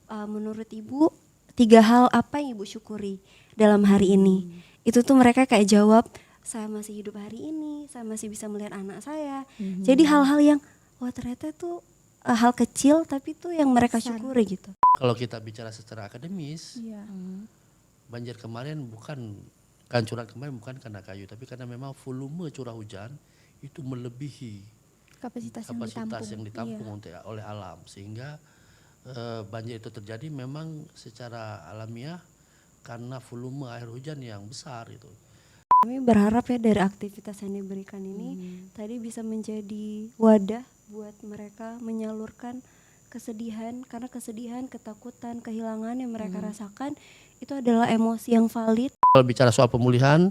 menurut Ibu 3 hal apa yang Ibu syukuri dalam hari ini? Itu tuh mereka kayak jawab, saya masih hidup hari ini, saya masih bisa melihat anak saya. Jadi hal-hal yang wah ternyata tuh hal kecil tapi tuh yang mereka syukuri gitu. Kalau kita bicara secara akademis, banjir kemarin kancuran kemarin bukan karena kayu, tapi karena memang volume curah hujan itu melebihi kapasitas yang ditampung oleh alam, sehingga banjir itu terjadi memang secara alamiah karena volume air hujan yang besar itu. Kami berharap ya dari aktivitas yang diberikan ini tadi bisa menjadi wadah buat mereka menyalurkan kesedihan, karena kesedihan, ketakutan, kehilangan yang mereka rasakan itu adalah emosi yang valid. Kalau bicara soal pemulihan,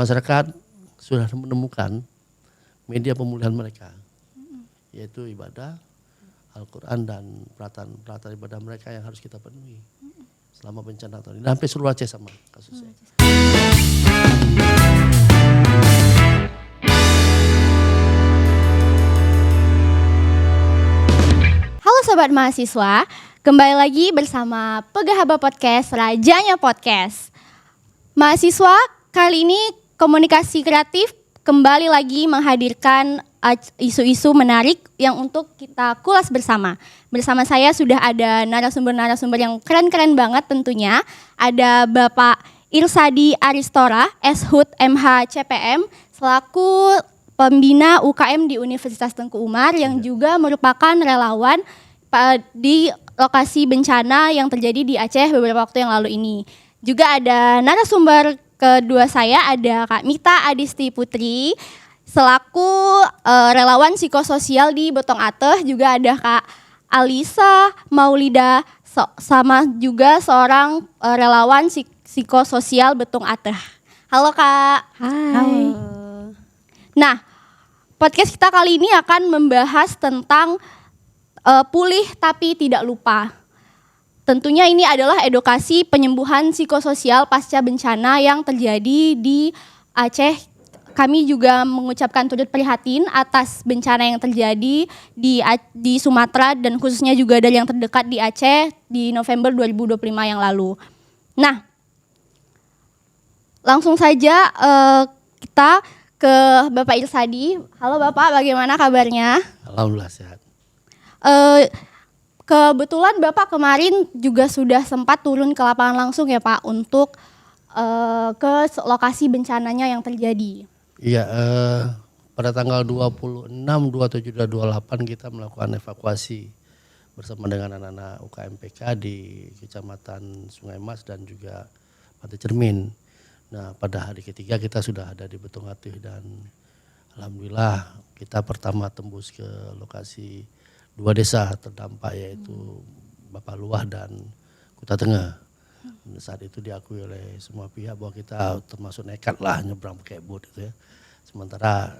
masyarakat sudah menemukan media pemulihan mereka, yaitu ibadah, Al-Quran dan peralatan ibadah mereka yang harus kita penuhi selama bencana tahun ini. Dan sampai seluruh Aceh sama kasusnya. Halo Sobat Mahasiswa, kembali lagi bersama Pegahaba Podcast, Rajanya Podcast. Mahasiswa, kali ini Komunikasi Kreatif kembali lagi menghadirkan isu-isu menarik yang untuk kita kulas bersama. Bersama saya sudah ada narasumber-narasumber yang keren-keren banget tentunya. Ada Bapak Irsadi Aristora, Shut MH CPM, selaku pembina UKM di Universitas Tengku Umar yang juga merupakan relawan di lokasi bencana yang terjadi di Aceh beberapa waktu yang lalu ini. Juga ada narasumber kedua saya, ada Kak Mita Adisti Putri, selaku relawan psikososial di Betong Ateh. Juga ada Kak Alisa Maulida, sama juga seorang relawan psikososial Betong Ateh. Halo Kak. Hai. Nah, podcast kita kali ini akan membahas tentang pulih tapi tidak lupa. Tentunya ini adalah edukasi penyembuhan psikososial pasca bencana yang terjadi di Aceh. Kami juga mengucapkan turut prihatin atas bencana yang terjadi di Sumatera dan khususnya juga dari yang terdekat di Aceh di November 2025 yang lalu. Nah, langsung saja kita ke Bapak Irsadi. Halo Bapak, bagaimana kabarnya? Alhamdulillah sehat. Kebetulan Bapak kemarin juga sudah sempat turun ke lapangan langsung ya Pak untuk ke lokasi bencananya yang terjadi. Iya, pada tanggal 26, 27, dan 28 kita melakukan evakuasi bersama dengan anak-anak UKMPK di Kecamatan Sungai Mas dan juga Pantai Cermin. Nah, pada hari ketiga kita sudah ada di Betong Ateh dan alhamdulillah kita pertama tembus ke lokasi 2 desa terdampak, yaitu Bapak Luah dan Kuta Tengah. Saat itu diakui oleh semua pihak bahwa kita termasuk nekat lah nyebrang pakai bot itu ya. Sementara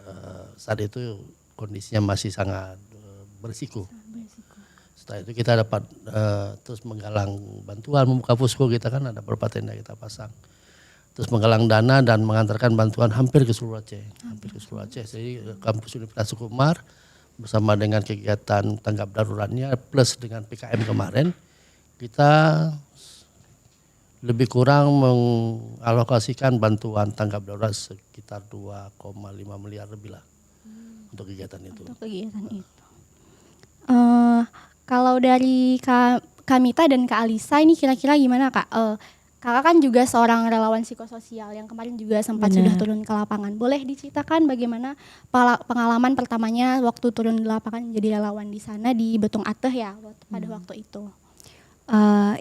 saat itu kondisinya masih sangat berisiko. Setelah itu kita dapat terus menggalang bantuan, membuka posko kita, kan ada beberapa tenda kita pasang. Terus menggalang dana dan mengantarkan bantuan hampir ke seluruh Aceh. Jadi kampus Universitas Tengku Umar bersama dengan kegiatan tanggap daruratnya plus dengan PKM kemarin, kita lebih kurang mengalokasikan bantuan tanggap darurat sekitar 2,5 miliar lebih lah untuk kegiatan itu. Kalau dari Kak Mita dan Kak Alisa ini kira-kira gimana Kak? Kakak kan juga seorang relawan psikososial yang kemarin juga sempat sudah turun ke lapangan. Boleh diceritakan bagaimana pengalaman pertamanya waktu turun di lapangan menjadi relawan di sana di Betong Ateh ya pada waktu itu?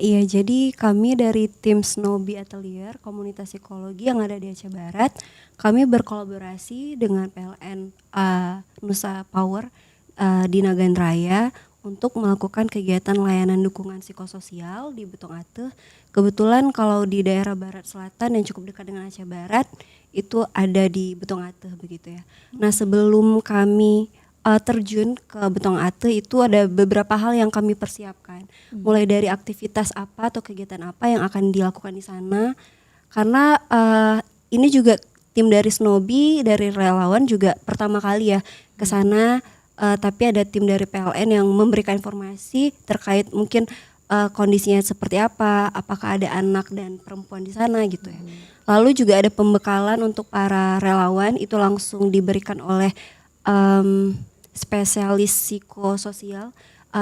Iya, jadi kami dari tim Snowbee Atelier Komunitas Psikologi yang ada di Aceh Barat, kami berkolaborasi dengan PLN Nusa Power di Nagan Raya untuk melakukan kegiatan layanan dukungan psikososial di Betong Ateh. Kebetulan kalau di daerah Barat Selatan yang cukup dekat dengan Aceh Barat itu ada di Betong Ateh begitu ya. Nah, sebelum kami terjun ke Betong Ateh itu ada beberapa hal yang kami persiapkan. Mulai dari aktivitas apa atau kegiatan apa yang akan dilakukan di sana. Karena ini juga tim dari Snowbee, dari relawan juga pertama kali ya ke sana. Tapi ada tim dari PLN yang memberikan informasi terkait mungkin kondisinya seperti apa, apakah ada anak dan perempuan di sana gitu ya. Lalu juga ada pembekalan untuk para relawan itu langsung diberikan oleh spesialis psikososial,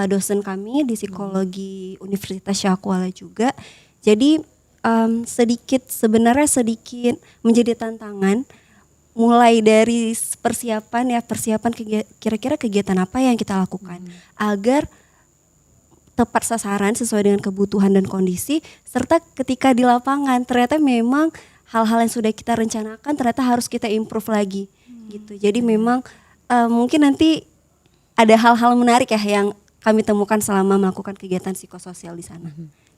dosen kami di psikologi Universitas Syakuala juga. Jadi sebenarnya sedikit menjadi tantangan mulai dari persiapan kira-kira kegiatan apa yang kita lakukan agar tepat sasaran sesuai dengan kebutuhan dan kondisi, serta ketika di lapangan ternyata memang hal-hal yang sudah kita rencanakan ternyata harus kita improve lagi gitu. Jadi memang mungkin nanti ada hal-hal menarik ya yang kami temukan selama melakukan kegiatan psikososial di sana.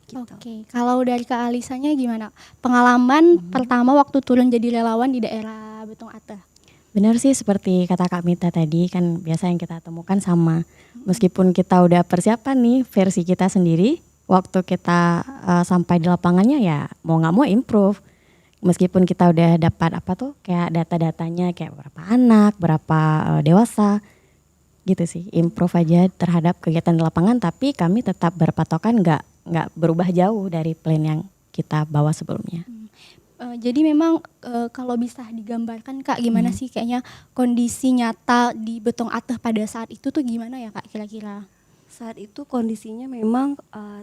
Gitu. Oke, kalau dari Kak Alisanya gimana? Pengalaman pertama waktu turun jadi relawan di daerah Betung Ateh. Benar sih seperti kata Kak Mita tadi, kan biasa yang kita temukan sama. Meskipun kita udah persiapan nih versi kita sendiri, waktu kita sampai di lapangannya ya mau nggak mau improve. Meskipun kita udah dapat kayak data-datanya kayak berapa anak, berapa dewasa gitu sih. Improve aja terhadap kegiatan di lapangan, tapi kami tetap berpatokan nggak berubah jauh dari plan yang kita bawa sebelumnya. Jadi memang kalau bisa digambarkan Kak, gimana sih kayaknya kondisi nyata di Betung Ateh pada saat itu tuh gimana ya Kak kira-kira? Saat itu kondisinya memang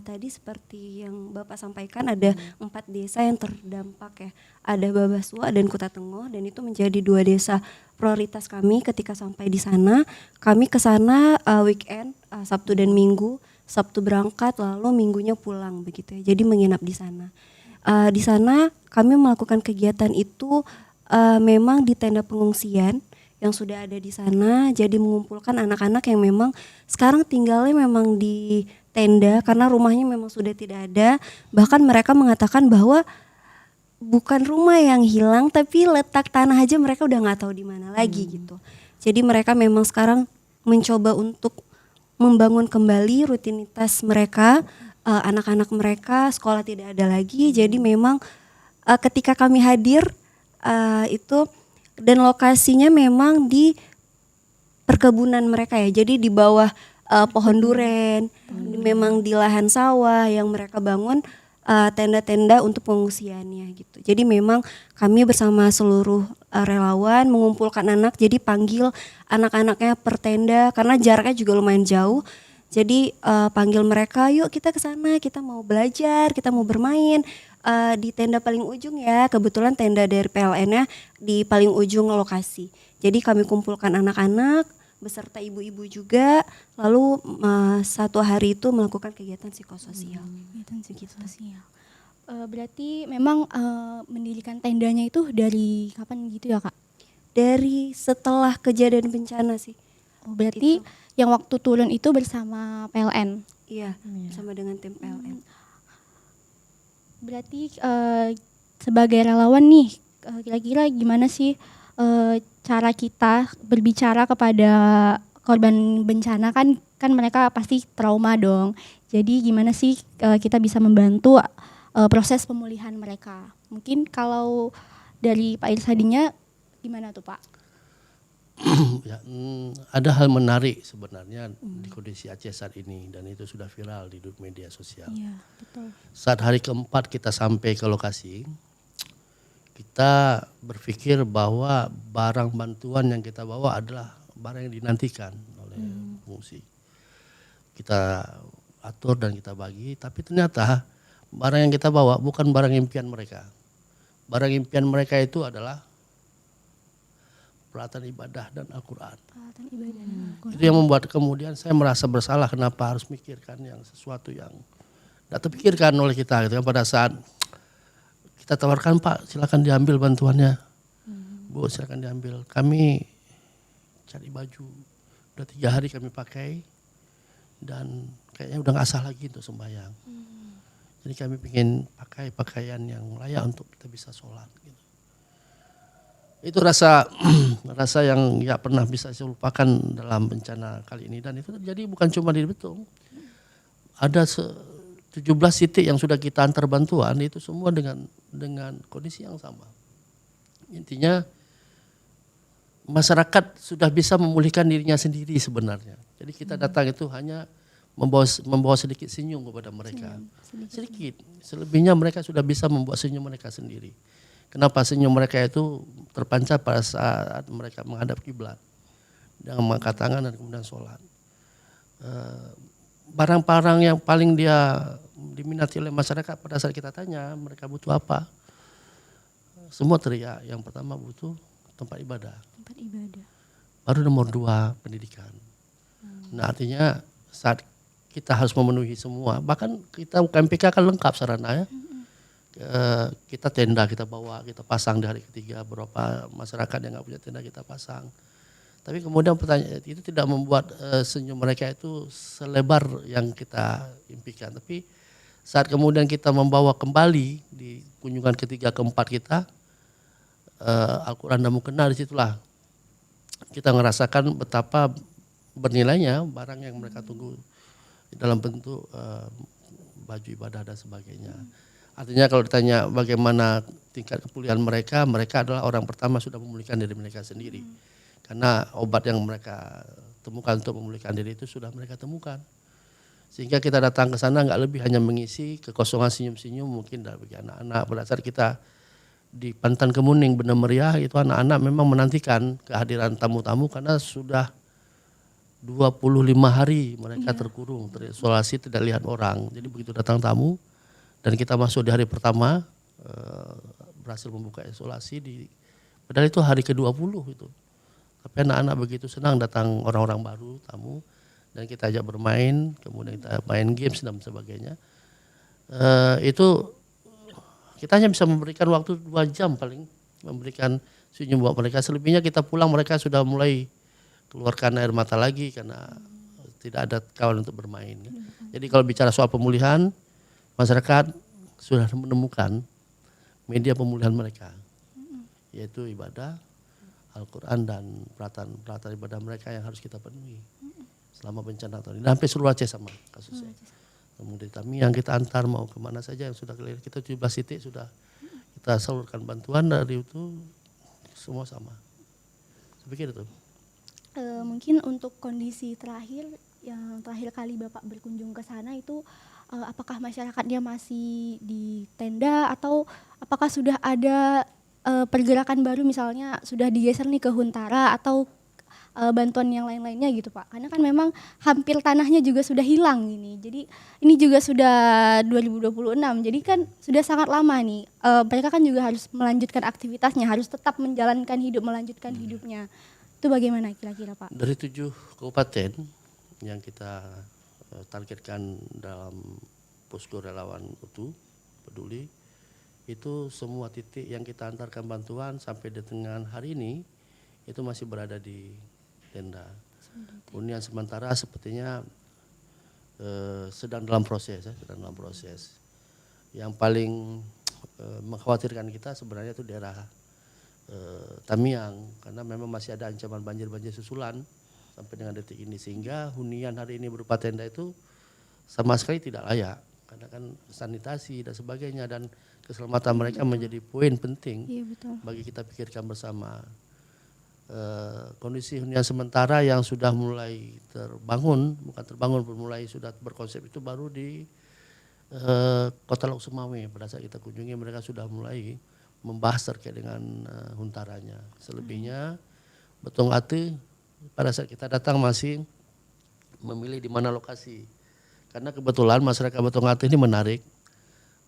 tadi seperti yang Bapak sampaikan ada 4 desa yang terdampak ya. Ada Babasua dan Kuta Tengah, dan itu menjadi 2 desa prioritas kami ketika sampai di sana. Kami ke sana weekend, Sabtu dan Minggu. Sabtu berangkat lalu Minggunya pulang begitu ya. Jadi menginap di sana. Di sana kami melakukan kegiatan itu memang di tenda pengungsian yang sudah ada di sana. Jadi mengumpulkan anak-anak yang memang sekarang tinggalnya memang di tenda karena rumahnya memang sudah tidak ada. Bahkan mereka mengatakan bahwa bukan rumah yang hilang, tapi letak tanah aja mereka udah nggak tahu di mana lagi gitu. Jadi mereka memang sekarang mencoba untuk membangun kembali rutinitas mereka. Anak-anak mereka sekolah tidak ada lagi, jadi memang ketika kami hadir itu dan lokasinya memang di perkebunan mereka ya, jadi di bawah pohon duren, memang di lahan sawah yang mereka bangun tenda-tenda untuk pengungsiannya gitu. Jadi memang kami bersama seluruh relawan mengumpulkan anak, jadi panggil anak-anaknya per tenda karena jaraknya juga lumayan jauh. Jadi panggil mereka, yuk kita ke sana, kita mau belajar, kita mau bermain di tenda paling ujung ya. Kebetulan tenda dari PLN-nya di paling ujung lokasi. Jadi kami kumpulkan anak-anak beserta ibu-ibu juga, lalu satu hari itu melakukan kegiatan psikososial. Kegiatan psikososial. Berarti memang mendirikan tendanya itu dari kapan gitu ya Kak? Dari setelah kejadian bencana sih. Oh, berarti yang waktu turun itu bersama PLN? Iya, bersama dengan tim PLN. Berarti sebagai relawan nih, kira-kira gimana sih cara kita berbicara kepada korban bencana, kan mereka pasti trauma dong. Jadi gimana sih kita bisa membantu proses pemulihan mereka? Mungkin kalau dari Pak Irsadinya gimana tuh Pak? Ya, ada hal menarik sebenarnya di kondisi Aceh saat ini, dan itu sudah viral di media sosial. Iya, betul. Saat hari keempat kita sampai ke lokasi, kita berpikir bahwa barang bantuan yang kita bawa adalah barang yang dinantikan oleh pengungsi. Kita atur dan kita bagi, tapi ternyata barang yang kita bawa bukan barang impian mereka. Barang impian mereka itu adalah peralatan ibadah dan Al-Quran. Itu yang membuat kemudian saya merasa bersalah kenapa harus mikirkan yang sesuatu yang tidak terpikirkan oleh kita gitu kan. Pada saat kita tawarkan, Pak silakan diambil bantuannya, Bu silakan diambil, kami cari baju udah 3 hari kami pakai dan kayaknya udah nggak sah lagi untuk sembahyang. Jadi kami ingin pakai pakaian yang layak untuk kita bisa sholat gitu. Itu rasa yang nggak pernah bisa saya lupakan dalam bencana kali ini, dan itu terjadi bukan cuma di Betung. Ada 17 titik yang sudah kita antar bantuan, itu semua dengan kondisi yang sama. Intinya masyarakat sudah bisa memulihkan dirinya sendiri sebenarnya. Jadi kita datang itu hanya membawa sedikit senyum kepada mereka. Sedikit. Selebihnya mereka sudah bisa membuat senyum mereka sendiri. Kenapa senyum mereka itu terpancar pada saat mereka menghadap kiblat dengan mengangkat tangan dan kemudian sholat. Barang-barang yang paling dia diminati oleh masyarakat pada saat kita tanya mereka butuh apa, semua teriak. Yang pertama butuh tempat ibadah. Tempat ibadah. Baru nomor 2 pendidikan. Nah artinya saat kita harus memenuhi semua, bahkan kita UKMPK kan lengkap sarana ya. Kita tenda kita bawa, kita pasang di hari ketiga, beberapa masyarakat yang nggak punya tenda kita pasang. Tapi kemudian pertanyaan itu tidak membuat senyum mereka itu selebar yang kita impikan. Tapi saat kemudian kita membawa kembali di kunjungan ketiga keempat kita, Al-Quran dan Mukena, disitulah kita merasakan betapa bernilainya barang yang mereka tunggu dalam bentuk baju ibadah dan sebagainya. Artinya kalau ditanya bagaimana tingkat kepulihan mereka, mereka adalah orang pertama sudah memulihkan diri mereka sendiri. Karena obat yang mereka temukan untuk memulihkan diri itu sudah mereka temukan. Sehingga kita datang ke sana nggak lebih hanya mengisi kekosongan senyum-senyum mungkin bagi anak-anak. Pada saat kita di Pantan Kemuning Benda Meriah itu anak-anak memang menantikan kehadiran tamu-tamu karena sudah 25 hari mereka terkurung, terisolasi, tidak lihat orang. Jadi begitu datang tamu dan kita masuk di hari pertama berhasil membuka isolasi padahal itu hari ke-20 itu. Tapi anak-anak begitu senang datang orang-orang baru, tamu, dan kita ajak bermain, kemudian kita main games dan sebagainya. Itu kita hanya bisa memberikan waktu 2 jam paling, memberikan senyum buat mereka. Selebihnya kita pulang mereka sudah mulai keluarkan air mata lagi karena tidak ada kawan untuk bermain. Jadi kalau bicara soal pemulihan, masyarakat sudah menemukan media pemulihan mereka, yaitu ibadah, Al-Quran dan peralatan ibadah mereka yang harus kita penuhi selama bencana tahun ini. Sampai seluruh Aceh sama kasusnya. Kemudian kami yang kita antar mau kemana saja yang sudah clear, kita 17 titik sudah kita salurkan bantuan, dari itu semua sama. Saya pikir itu. Mungkin untuk kondisi terakhir yang terakhir kali Bapak berkunjung ke sana itu apakah masyarakatnya masih di tenda atau apakah sudah ada pergerakan baru, misalnya sudah digeser nih ke Huntara atau bantuan yang lain-lainnya gitu Pak? Karena kan memang hampir tanahnya juga sudah hilang ini. Jadi ini juga sudah 2026. Jadi kan sudah sangat lama nih. Mereka kan juga harus melanjutkan aktivitasnya, harus tetap menjalankan hidup, melanjutkan hidupnya. Itu bagaimana kira-kira Pak? Dari 7 kabupaten yang kita targetkan dalam posko relawan utuh peduli, itu semua titik yang kita antarkan bantuan sampai dengan hari ini itu masih berada di tenda. Hunian sementara sepertinya sedang dalam proses. Yang paling mengkhawatirkan kita sebenarnya itu daerah Tamiang, karena memang masih ada ancaman banjir susulan sampai dengan detik ini, sehingga hunian hari ini berupa tenda itu sama sekali tidak layak karena kan sanitasi dan sebagainya, dan keselamatan mereka menjadi poin penting bagi kita pikirkan bersama. Kondisi hunian sementara yang sudah mulai mulai sudah berkonsep itu baru di Kota Lok Sumawe. Pada saat kita kunjungi mereka sudah mulai membahas terkait dengan huntaranya. Selebihnya Betong Ate pada saat kita datang masih memilih di mana lokasi. Karena kebetulan masyarakat Betong Ate ini menarik.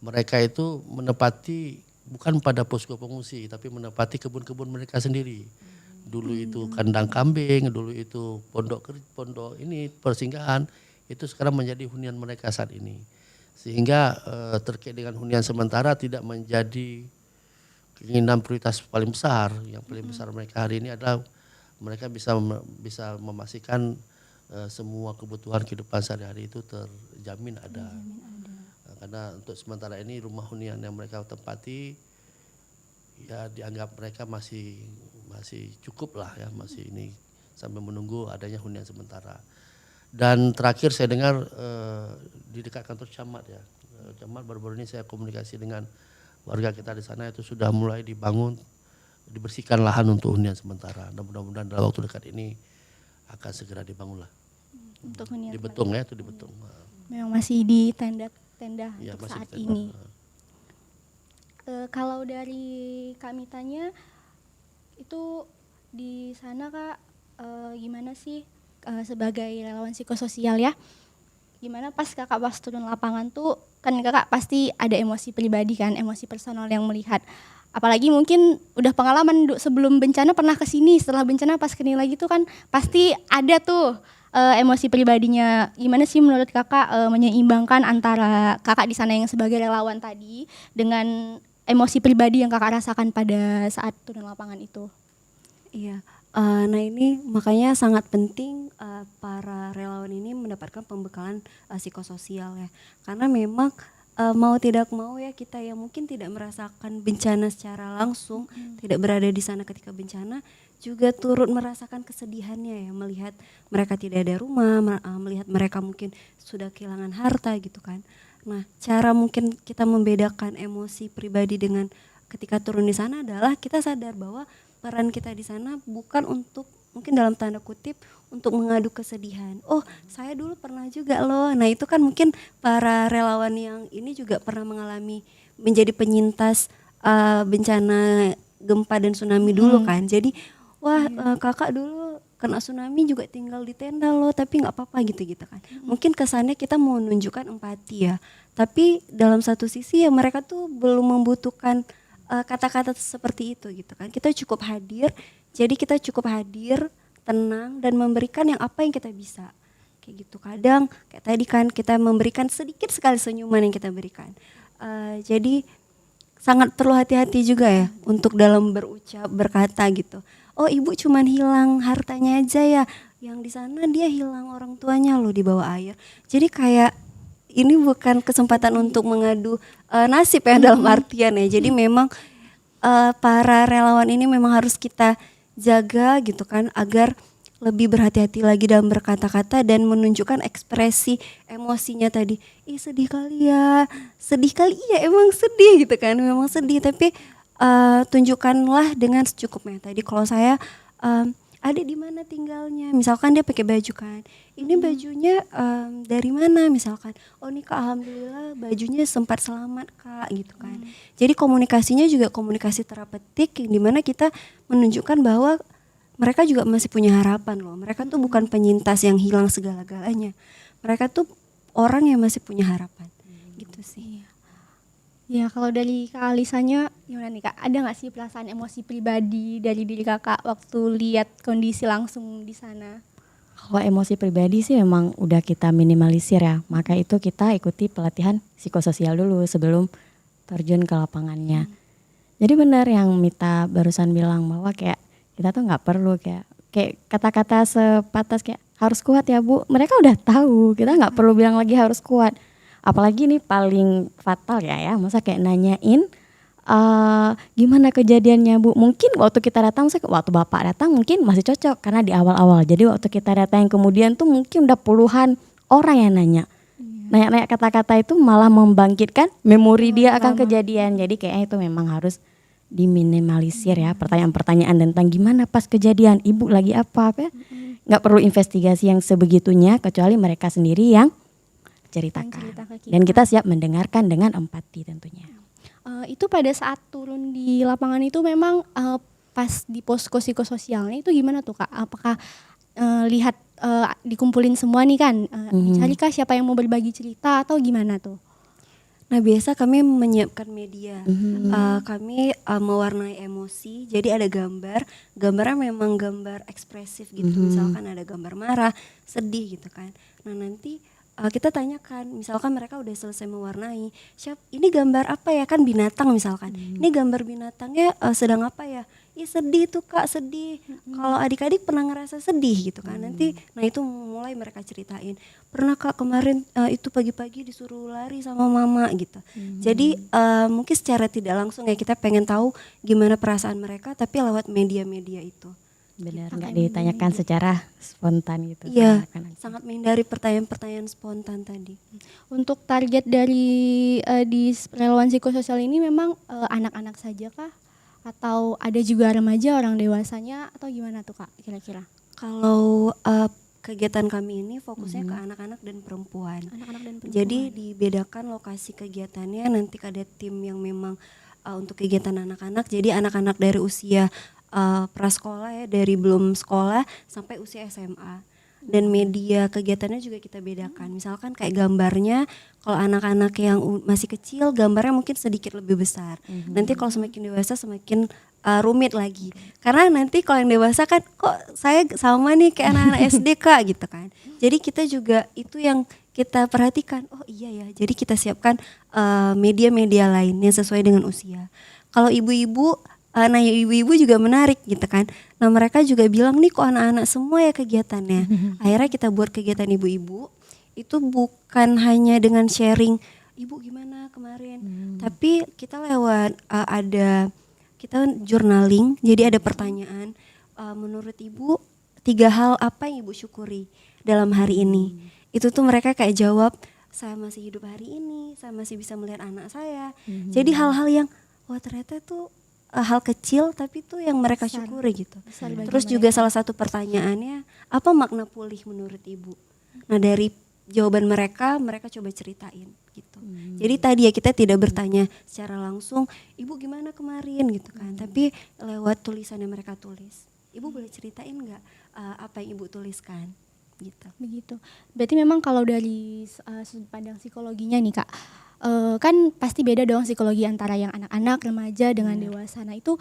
Mereka itu menepati bukan pada posko pengungsi, tapi menepati kebun-kebun mereka sendiri. Dulu itu kandang kambing, dulu itu pondok ini persinggahan, itu sekarang menjadi hunian mereka saat ini. Sehingga terkait dengan hunian sementara tidak menjadi keinginan prioritas paling besar. Yang paling besar mereka hari ini adalah mereka bisa memastikan semua kebutuhan kehidupan sehari-hari itu terjamin ada. Karena untuk sementara ini rumah hunian yang mereka tempati ya dianggap mereka masih cukup lah ya, masih ini sambil menunggu adanya hunian sementara. Dan terakhir saya dengar di dekat kantor camat ya, camat baru-baru ini saya komunikasi dengan warga kita di sana, itu sudah mulai dibersihkan lahan untuk hunian sementara. Dan mudah-mudahan dalam waktu dekat ini akan segera dibangun lah. Untuk hunian Di Betung ya, itu di Betung. memang masih di tenda-tenda Ya, untuk masih saat di tenda. ini. Kalau dari kami tanya itu di sana Kak, gimana sih sebagai relawan psikososial ya? Gimana pas kakak pas turun lapangan tuh kan kakak pasti ada emosi pribadi kan, emosi personal yang melihat. Apalagi mungkin udah pengalaman sebelum bencana pernah kesini, setelah bencana pas kesini lagi tuh kan pasti ada tuh emosi pribadinya. Gimana sih menurut kakak menyeimbangkan antara kakak di sana yang sebagai relawan tadi dengan emosi pribadi yang kakak rasakan pada saat turun lapangan itu? Iya, nah ini makanya sangat penting para relawan ini mendapatkan pembekalan psikososial ya, karena memang mau tidak mau ya kita yang mungkin tidak merasakan bencana secara langsung, tidak berada di sana ketika bencana, juga turut merasakan kesedihannya ya, melihat mereka tidak ada rumah, melihat mereka mungkin sudah kehilangan harta gitu kan. Nah, cara mungkin kita membedakan emosi pribadi dengan ketika turun di sana adalah kita sadar bahwa peran kita di sana bukan untuk mungkin dalam tanda kutip untuk mengadu kesedihan. Oh, saya dulu pernah juga loh. Nah, itu kan mungkin para relawan yang ini juga pernah mengalami menjadi penyintas bencana gempa dan tsunami dulu kan. Jadi, wah kakak dulu kena tsunami juga tinggal di tenda loh, tapi nggak apa-apa gitu kan. Mungkin kesannya kita mau menunjukkan empati ya. Tapi dalam satu sisi ya mereka tuh belum membutuhkan kata-kata seperti itu gitu kan. Kita cukup hadir, jadi kita cukup hadir, tenang dan memberikan apa yang kita bisa. Kayak gitu. Kadang kayak tadi kan kita memberikan sedikit sekali senyuman yang kita berikan. Jadi sangat perlu hati-hati juga ya untuk dalam berucap, berkata gitu. Oh, ibu cuman hilang hartanya aja ya. Yang di sana dia hilang orang tuanya loh di bawah air. Jadi kayak ini bukan kesempatan untuk mengadu nasib ya dalam artian ya. Jadi memang para relawan ini memang harus kita jaga gitu kan, agar lebih berhati-hati lagi dalam berkata-kata dan menunjukkan ekspresi emosinya tadi. Ih, sedih kali ya, emang sedih gitu kan, memang sedih, tapi tunjukkanlah dengan secukupnya. Tadi kalau saya adik di mana tinggalnya, misalkan dia pakai baju kan, ini bajunya dari mana misalkan, oh nih kak alhamdulillah bajunya sempat selamat kak gitu kan. Jadi komunikasinya juga komunikasi terapeutik yang dimana kita menunjukkan bahwa mereka juga masih punya harapan loh, mereka tuh bukan penyintas yang hilang segala-galanya, mereka tuh orang yang masih punya harapan gitu sih. Ya, kalau dari Kak Alisanya gimana nih Kak? Ada nggak sih perasaan emosi pribadi dari diri Kakak waktu lihat kondisi langsung di sana? Kalau emosi pribadi sih memang udah kita minimalisir ya. Maka itu kita ikuti pelatihan psikososial dulu sebelum terjun ke lapangannya. Jadi benar yang Mita barusan bilang bahwa kayak kita tuh nggak perlu kayak kata-kata sebatas kayak harus kuat ya Bu. Mereka udah tahu, kita nggak perlu bilang lagi harus kuat. Apalagi nih paling fatal ya, masa kayak nanyain gimana kejadiannya Bu. Mungkin waktu kita datang, waktu Bapak datang mungkin masih cocok karena di awal-awal. Jadi waktu kita datang kemudian tuh mungkin udah puluhan orang yang nanya. Nanya-nanya kata-kata itu malah membangkitkan memori dia akan kejadian. Jadi kayaknya itu memang harus diminimalisir ya, pertanyaan-pertanyaan tentang gimana pas kejadian, ibu lagi apa ya. Nggak perlu investigasi yang sebegitunya kecuali mereka sendiri yang ceritakan. Dan kita siap mendengarkan dengan empati tentunya. Itu pada saat turun di lapangan itu memang pas di posko psikososialnya itu gimana tuh Kak? Apakah lihat dikumpulin semua nih kan, dicari kah siapa yang mau berbagi cerita atau gimana tuh? Nah biasa kami menyiapkan media, kami mewarnai emosi, jadi ada gambarnya memang gambar ekspresif gitu, misalkan ada gambar marah, sedih gitu kan. Nah nanti kita tanyakan, misalkan mereka udah selesai mewarnai, ini gambar apa ya, kan binatang misalkan, ini gambar binatangnya sedang apa ya, ih sedih tuh kak, sedih. Kalau adik-adik pernah ngerasa sedih gitu kan, nanti nah itu mulai mereka ceritain, pernah kak kemarin itu pagi-pagi disuruh lari sama mama gitu. Jadi mungkin secara tidak langsung ya kita pengen tahu gimana perasaan mereka, tapi lewat media-media itu. Benar, nggak ditanyakan secara spontan gitu. Iya, sangat menghindari pertanyaan-pertanyaan spontan tadi. Untuk target dari di relawan psikososial ini memang anak-anak saja kah? Atau ada juga remaja, orang dewasanya atau gimana tuh Kak kira-kira? Kalau kegiatan kami ini fokusnya ke anak-anak dan perempuan. Anak-anak dan perempuan. Jadi dibedakan lokasi kegiatannya, nanti ada tim yang memang untuk kegiatan anak-anak. Jadi anak-anak dari usia prasekolah ya, dari belum sekolah sampai usia SMA. Dan media kegiatannya juga kita bedakan. Misalkan kayak gambarnya, kalau anak-anak yang masih kecil gambarnya mungkin sedikit lebih besar. Nanti kalau semakin dewasa semakin rumit lagi. Karena nanti kalau yang dewasa kan kok saya sama nih kayak anak-anak SD Kak gitu kan. Jadi kita juga itu yang kita perhatikan. Oh iya ya. Jadi kita siapkan media-media lain yang sesuai dengan usia. Kalau ibu-ibu, nah ibu-ibu juga menarik gitu kan. Nah mereka juga bilang nih kok anak-anak semua ya kegiatannya. Akhirnya kita buat kegiatan ibu-ibu itu bukan hanya dengan sharing ibu gimana kemarin, tapi kita lewat kita journaling. Jadi ada pertanyaan, menurut ibu 3 hal apa yang ibu syukuri dalam hari ini. Itu tuh mereka kayak jawab, saya masih hidup hari ini, saya masih bisa melihat anak saya. Jadi hal-hal yang wah ternyata tuh hal kecil tapi tuh yang mereka syukuri gitu. Terus juga salah satu pertanyaannya, apa makna pulih menurut ibu? Nah dari jawaban mereka coba ceritain gitu. Jadi tadi ya kita tidak bertanya secara langsung, ibu gimana kemarin gitu kan. Tapi lewat tulisan yang mereka tulis, ibu boleh ceritain nggak apa yang ibu tuliskan gitu. Begitu. Berarti memang kalau dari sudut pandang psikologinya nih Kak, kan pasti beda dong psikologi antara yang anak-anak, remaja dengan dewasa. Nah itu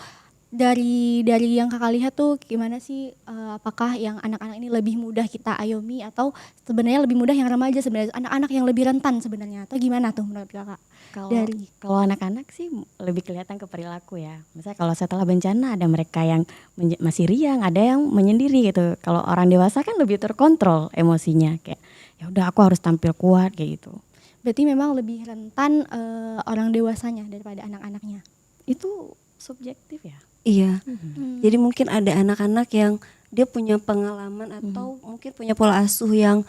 dari yang Kakak lihat tuh gimana sih, apakah yang anak-anak ini lebih mudah kita ayomi atau sebenarnya lebih mudah yang remaja, sebenarnya anak-anak yang lebih rentan sebenarnya, atau gimana tuh menurut Kakak? Kalau anak-anak sih lebih kelihatan ke perilaku ya. Misalnya kalau setelah bencana ada mereka yang masih riang, ada yang menyendiri gitu. Kalau orang dewasa kan lebih terkontrol emosinya, kayak ya udah aku harus tampil kuat kayak gitu. Berarti memang lebih rentan orang dewasanya daripada anak-anaknya. Itu subjektif ya. Iya. Jadi mungkin ada anak-anak yang dia punya pengalaman atau mungkin punya pola asuh yang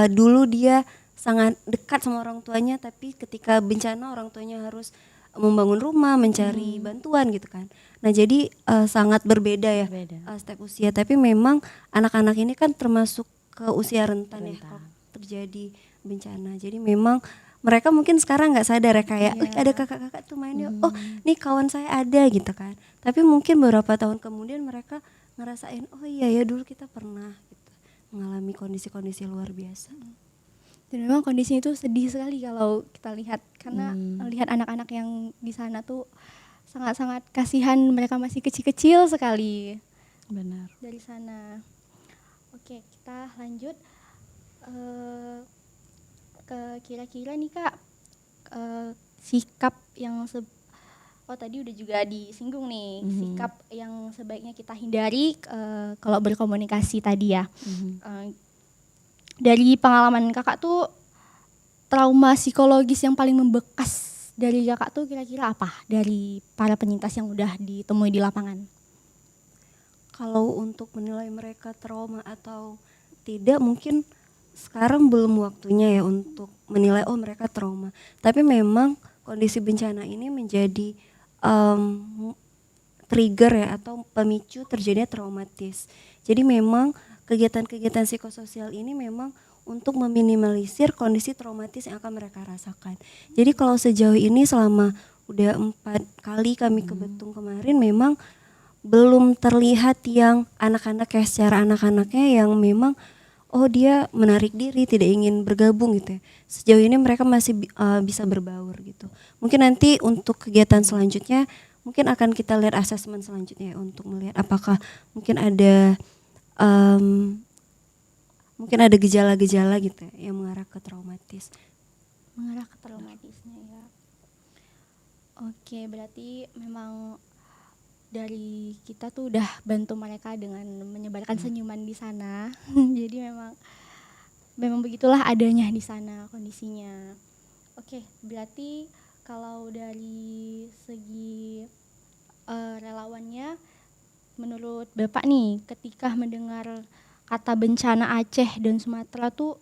dulu dia sangat dekat sama orang tuanya, tapi ketika bencana orang tuanya harus membangun rumah, mencari bantuan gitu kan. Nah jadi sangat berbeda ya step usia. Tapi memang anak-anak ini kan termasuk ke usia rentan ya kalau terjadi bencana. Jadi memang mereka mungkin sekarang nggak sadar ya kayak ada kakak-kakak tuh mainnya, oh nih kawan saya ada gitu kan. Tapi mungkin beberapa tahun kemudian mereka ngerasain, oh iya ya dulu kita pernah gitu, mengalami kondisi-kondisi luar biasa. Dan memang kondisinya itu sedih sekali kalau kita lihat, karena melihat anak-anak yang di sana tuh sangat-sangat kasihan, mereka masih kecil-kecil sekali. Benar. Dari sana. Oke, kita lanjut ke kira-kira nih Kak, sikap yang tadi udah juga disinggung nih, sikap yang sebaiknya kita hindari kalau berkomunikasi tadi ya. Dari pengalaman Kakak tuh, trauma psikologis yang paling membekas dari Kakak tuh kira-kira apa dari para penyintas yang udah ditemui di lapangan? Kalau untuk menilai mereka trauma atau tidak, mungkin sekarang belum waktunya ya untuk menilai oh mereka trauma. Tapi memang kondisi bencana ini menjadi trigger ya atau pemicu terjadinya traumatis. Jadi memang kegiatan-kegiatan psikososial ini memang untuk meminimalisir kondisi traumatis yang akan mereka rasakan. Jadi kalau sejauh ini selama udah 4 kali kami ke Betung kemarin, memang belum terlihat yang anak-anak kayak secara anak-anaknya yang memang oh dia menarik diri, tidak ingin bergabung gitu ya. Sejauh ini mereka masih bisa berbaur gitu. Mungkin nanti untuk kegiatan selanjutnya mungkin akan kita lihat asesmen selanjutnya ya, untuk melihat apakah mungkin ada gejala-gejala gitu ya, yang mengarah ke traumatis. Mengarah ke traumatisnya ya. Oke, berarti memang dari kita tuh udah bantu mereka dengan menyebarkan senyuman di sana. Jadi memang begitulah adanya di sana kondisinya. Oke, berarti kalau dari segi relawannya, menurut Bapak nih, ketika mendengar kata bencana Aceh dan Sumatera tuh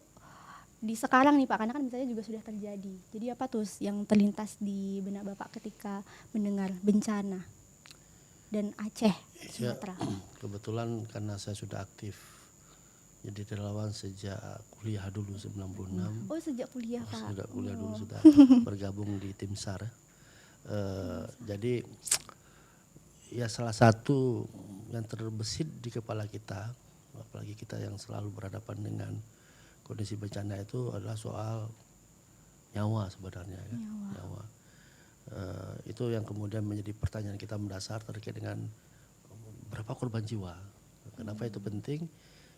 di sekarang nih Pak, karena kan misalnya juga sudah terjadi. Jadi apa tuh yang terlintas di benak Bapak ketika mendengar bencana dan Aceh, Sumatera? Kebetulan karena saya sudah aktif Jadi relawan sejak kuliah dulu 96. Oh sejak kuliah Pak. Sejak kuliah dulu sudah bergabung di tim SAR. Jadi ya salah satu yang terbesit di kepala kita, apalagi kita yang selalu berhadapan dengan kondisi bencana itu adalah soal nyawa sebenarnya. Ya. Nyawa. Itu yang kemudian menjadi pertanyaan kita mendasar terkait dengan berapa korban jiwa. Kenapa itu penting?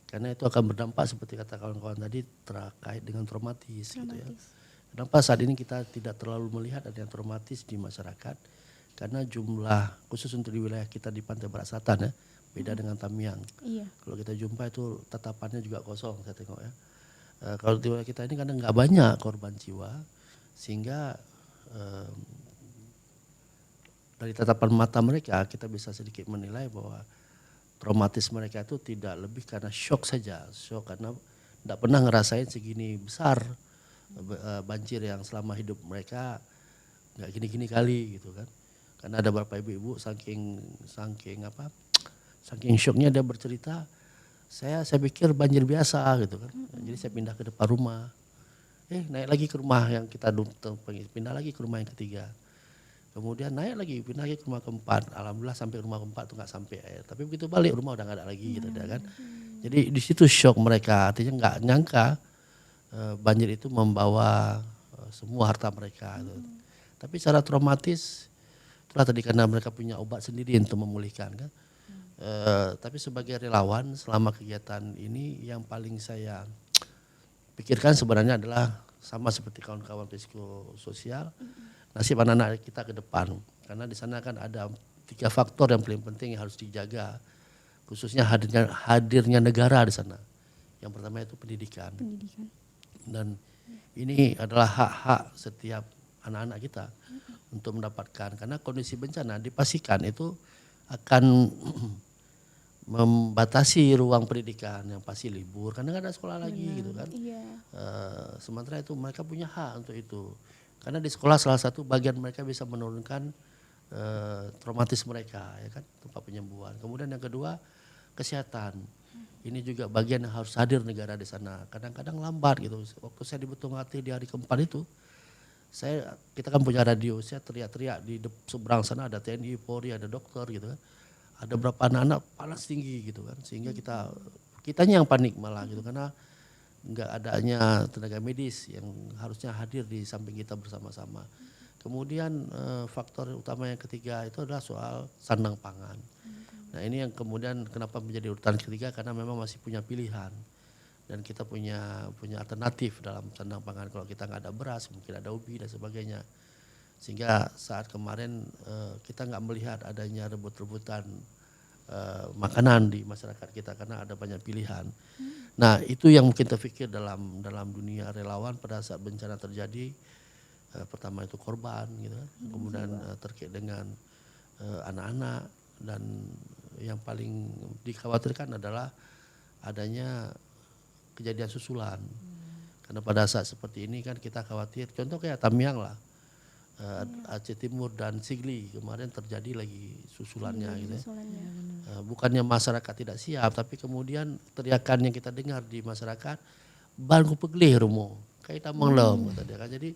Karena itu akan berdampak seperti kata kawan-kawan tadi terkait dengan traumatis. Gitu ya. Kenapa saat ini kita tidak terlalu melihat ada yang traumatis di masyarakat? Karena jumlah khusus untuk di wilayah kita di Pantai Barat Selatan ya, beda dengan Tamiang. Iya. Kalau kita jumpa itu tatapannya juga kosong saya tengok ya. Kalau di wilayah kita ini karena nggak banyak korban jiwa, sehingga dari tatapan mata mereka kita bisa sedikit menilai bahwa traumatis mereka itu tidak lebih karena shock saja, shock karena tidak pernah ngerasain segini besar banjir yang selama hidup mereka nggak gini-gini kali gitu kan. Karena ada beberapa ibu-ibu saking shocknya dia bercerita, saya pikir banjir biasa gitu kan. Jadi saya pindah ke depan rumah, naik lagi ke rumah yang kita pindah lagi ke rumah yang ketiga. Kemudian naik lagi, pindah lagi ke rumah keempat. Alhamdulillah sampai rumah keempat tuh nggak sampai air. Tapi begitu balik rumah udah nggak ada lagi gitu kan. Jadi di situ shock mereka, artinya nggak nyangka banjir itu membawa semua harta mereka. Gitu. Tapi secara traumatis, itulah tadi karena mereka punya obat sendiri untuk memulihkan kan. Tapi sebagai relawan selama kegiatan ini yang paling saya pikirkan sebenarnya adalah sama seperti kawan-kawan psikososial. Nasib anak-anak kita ke depan, karena di sana kan ada 3 faktor yang paling penting yang harus dijaga, khususnya hadirnya negara di sana. Yang pertama itu pendidikan. Dan ini adalah hak-hak setiap anak-anak kita untuk mendapatkan, karena kondisi bencana dipastikan itu akan membatasi ruang pendidikan yang pasti libur karena nggak ada sekolah lagi gitu kan. Iya. Sementara itu mereka punya hak untuk itu. Karena di sekolah salah satu bagian mereka bisa menurunkan traumatis mereka, ya kan, tempat penyembuhan. Kemudian yang kedua kesehatan, ini juga bagian yang harus hadir negara di sana. Kadang-kadang lambat gitu. Waktu saya di Betunghati di hari keempat itu, kita kan punya radio, saya teriak-teriak di seberang sana ada TNI, Polri, ada dokter gitu kan. Ada berapa anak-anak panas tinggi gitu kan, sehingga kitanya yang panik malah gitu karena nggak adanya tenaga medis yang harusnya hadir di samping kita bersama-sama. Kemudian faktor utama yang ketiga itu adalah soal sandang pangan. Nah ini yang kemudian kenapa menjadi urutan ketiga karena memang masih punya pilihan dan kita punya alternatif dalam sandang pangan. Kalau kita nggak ada beras mungkin ada ubi dan sebagainya. Sehingga saat kemarin kita nggak melihat adanya rebut-rebutan makanan di masyarakat kita karena ada banyak pilihan. Nah itu yang mungkin terfikir dalam dunia relawan pada saat bencana terjadi. Pertama itu korban gitu kan. Kemudian terkait dengan anak-anak dan yang paling dikhawatirkan adalah adanya kejadian susulan. Karena pada saat seperti ini kan kita khawatir, contoh kayak Tamiang lah. Aceh Timur dan Sigli kemarin terjadi lagi susulannya gitu ya. Bukannya masyarakat tidak siap, tapi kemudian teriakan yang kita dengar di masyarakat, bangku pegelih rumo, kayak tamang lom kata dia kan. Jadi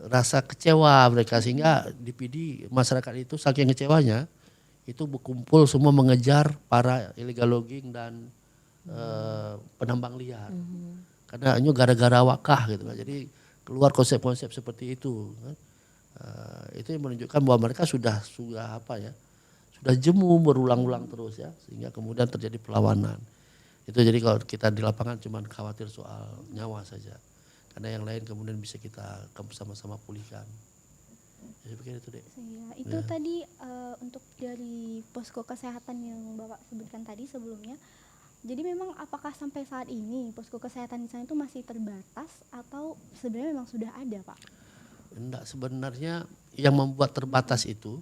rasa kecewa mereka sehingga di PD masyarakat itu saking kecewanya itu berkumpul semua mengejar para illegal logging dan penambang liar. Karena hanya gara-gara wakah gitu kan. Jadi keluar konsep-konsep seperti itu kan. Itu yang menunjukkan bahwa mereka sudah jemu berulang-ulang terus ya, sehingga kemudian terjadi perlawanan. Itu jadi kalau kita di lapangan cuma khawatir soal nyawa saja, karena yang lain kemudian bisa kita sama-sama pulihkan. Jadi pikir itu deh. Iya, itu tadi untuk dari posko kesehatan yang Bapak sebutkan tadi sebelumnya. Jadi memang apakah sampai saat ini posko kesehatan di sana itu masih terbatas atau sebenarnya memang sudah ada, Pak? Enggak, sebenarnya yang membuat terbatas itu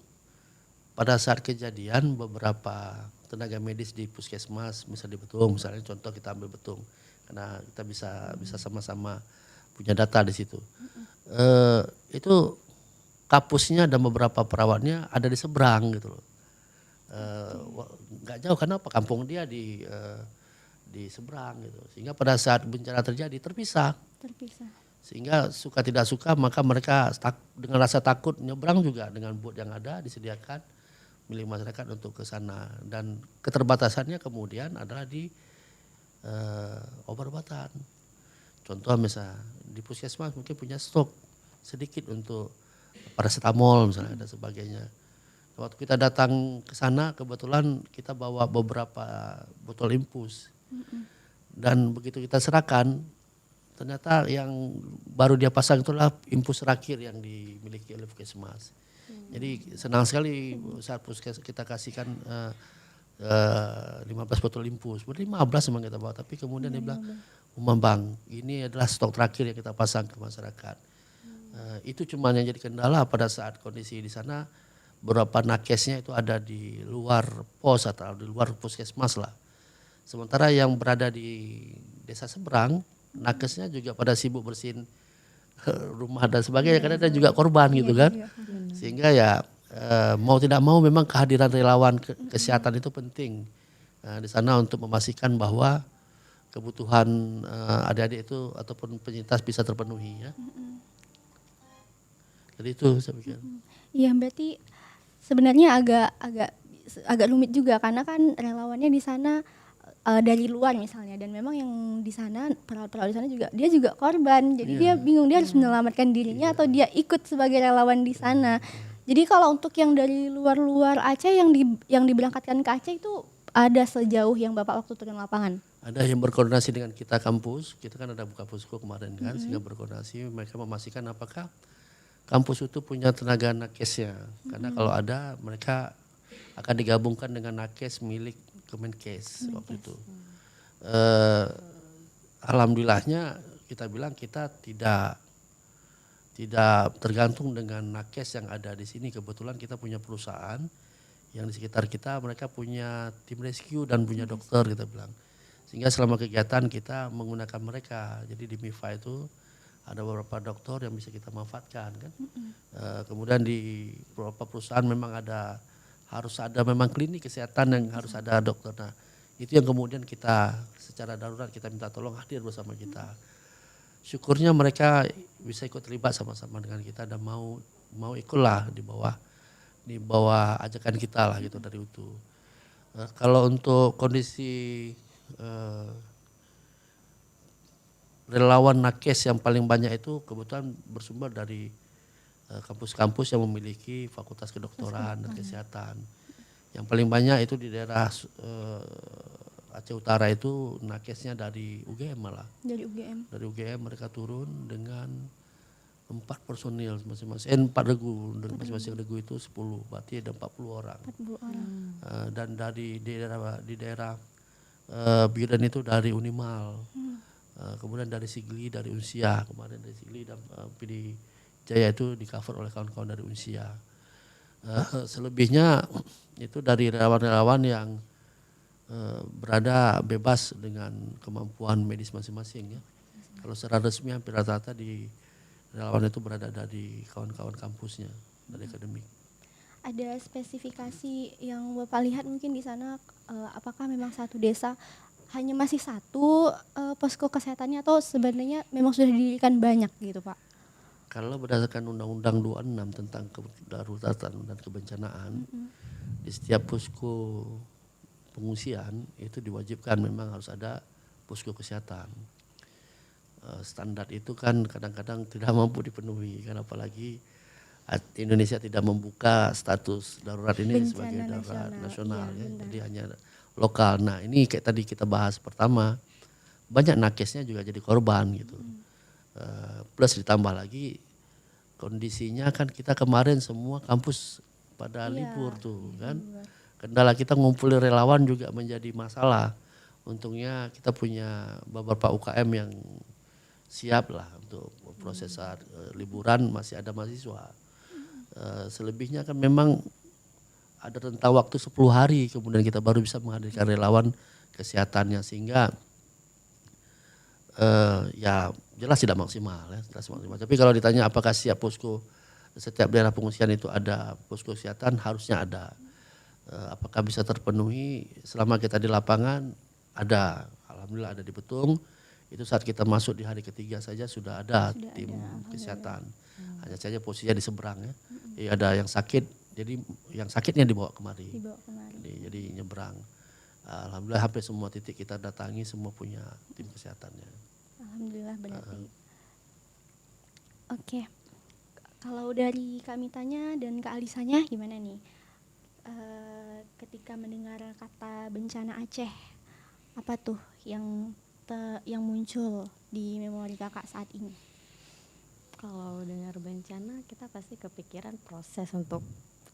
pada saat kejadian beberapa tenaga medis di puskesmas, misalnya di Betung, misalnya contoh kita ambil Betung, karena kita bisa sama-sama punya data di situ. Itu kapusnya dan beberapa perawatnya ada di seberang gitu loh. Nggak jauh karena apa? Kampung dia di di seberang gitu. Sehingga pada saat bencana terjadi terpisah. Sehingga suka tidak suka maka mereka dengan rasa takut nyebrang juga dengan boot yang ada disediakan milik masyarakat untuk ke sana. Dan keterbatasannya kemudian adalah di obat-obatan. Contoh misalnya di puskesmas mungkin punya stok sedikit untuk paracetamol misalnya dan sebagainya. Waktu kita datang ke sana kebetulan kita bawa beberapa botol infus. Dan begitu kita serahkan ternyata yang baru dia pasang itulah infus terakhir yang dimiliki oleh puskesmas. Jadi senang sekali saat puskes kita kasihkan 15 botol infus. 15 memang kita bawa tapi kemudian dia bilang, Bang, ini adalah stok terakhir yang kita pasang ke masyarakat. Itu cuma yang jadi kendala pada saat kondisi di sana. Beberapa nakesnya itu ada di luar pos atau di luar puskesmas lah. Sementara yang berada di desa seberang, nakesnya juga pada sibuk bersihin rumah dan sebagainya karena ada juga korban gitu kan. Sehingga ya mau tidak mau memang kehadiran relawan kesehatan itu penting di sana untuk memastikan bahwa kebutuhan adik-adik itu ataupun penyintas bisa terpenuhi ya. Jadi itu saya pikir. Iya, berarti sebenarnya agak rumit juga karena kan relawannya di sana dari luar misalnya dan memang yang di sana perawat-perawat di sana juga dia juga korban. Jadi dia bingung dia harus menyelamatkan dirinya atau dia ikut sebagai relawan di sana. Jadi kalau untuk yang dari luar-luar Aceh yang diberangkatkan ke Aceh itu ada sejauh yang Bapak waktu turun lapangan? Ada yang berkoordinasi dengan kita kampus, kita kan ada buka posko kemarin kan, sehingga berkoordinasi mereka memastikan apakah kampus itu punya tenaga nakesnya. Karena kalau ada mereka akan digabungkan dengan nakes milik Kemenkes waktu itu. Alhamdulillahnya kita bilang kita tidak tergantung dengan nakes yang ada di sini. Kebetulan kita punya perusahaan yang di sekitar kita mereka punya tim rescue dan punya dokter kita bilang. Sehingga selama kegiatan kita menggunakan mereka. Jadi di MIFA itu ada beberapa dokter yang bisa kita manfaatkan kan. Kemudian di beberapa perusahaan memang harus ada memang klinik kesehatan yang harus ada dokter. Nah itu yang kemudian kita secara darurat kita minta tolong hadir bersama kita. Syukurnya mereka bisa ikut terlibat sama-sama dengan kita dan mau ikutlah di bawah ajakan kita lah gitu dari UTU. Kalau untuk kondisi relawan nakes yang paling banyak itu kebetulan bersumber dari kampus-kampus yang memiliki fakultas kedokteran dan kesehatan. Yang paling banyak itu di daerah Aceh Utara itu nakesnya dari UGM malah. Dari UGM. Dari UGM mereka turun dengan 4 personil masing-masing, 4 regu, dan masing-masing regu itu 10, berarti ada 40 orang. 40 orang. Dan dari di daerah Biren itu dari Unimal. Kemudian dari Sigli, dari Unsia, kemarin dari Sigli dan PD Jaya itu di cover oleh kawan-kawan dari Unsia. Selebihnya itu dari relawan-relawan yang berada bebas dengan kemampuan medis masing-masing ya. Kalau secara resmi hampir rata-rata di relawan itu berada dari kawan-kawan kampusnya dari akademik. Ada spesifikasi yang Bapak lihat mungkin di sana apakah memang satu desa hanya masih satu posko kesehatannya atau sebenarnya memang sudah didirikan banyak gitu Pak? Kalau berdasarkan Undang-Undang 26 tentang kedaruratan dan kebencanaan, di setiap posko pengungsian itu diwajibkan memang harus ada posko kesehatan. Standar itu kan kadang-kadang tidak mampu dipenuhi, kan apalagi Indonesia tidak membuka status darurat ini bencana sebagai darurat nasional ya, jadi hanya lokal. Nah ini kayak tadi kita bahas pertama, banyak nakesnya juga jadi korban gitu. Plus ditambah lagi kondisinya kan kita kemarin semua kampus pada libur tuh kan. Kendala kita ngumpulin relawan juga menjadi masalah. Untungnya kita punya beberapa UKM yang siap lah untuk proses saat liburan masih ada mahasiswa. Selebihnya kan memang ada rentang waktu 10 hari kemudian kita baru bisa menghadirkan relawan kesehatannya sehingga ya jelas tidak maksimal ya, Tapi kalau ditanya apakah siap posko setiap daerah pengungsian itu ada posko kesehatan harusnya ada. Apakah bisa terpenuhi selama kita di lapangan ada, alhamdulillah ada di Betung. Itu saat kita masuk di hari ketiga saja sudah ada tim kesehatan. Hanya saja posisinya di seberang ya. Ada yang sakit, jadi yang sakitnya dibawa kemari. Jadi nyebrang. Alhamdulillah hampir semua titik kita datangi semua punya tim kesehatannya. Alhamdulillah berarti. Oke. Kalau dari Kak Mitanya dan Kak Alisanya gimana nih? Ketika mendengar kata bencana Aceh, apa tuh yang muncul di memori kakak saat ini? Kalau dengar bencana kita pasti kepikiran proses untuk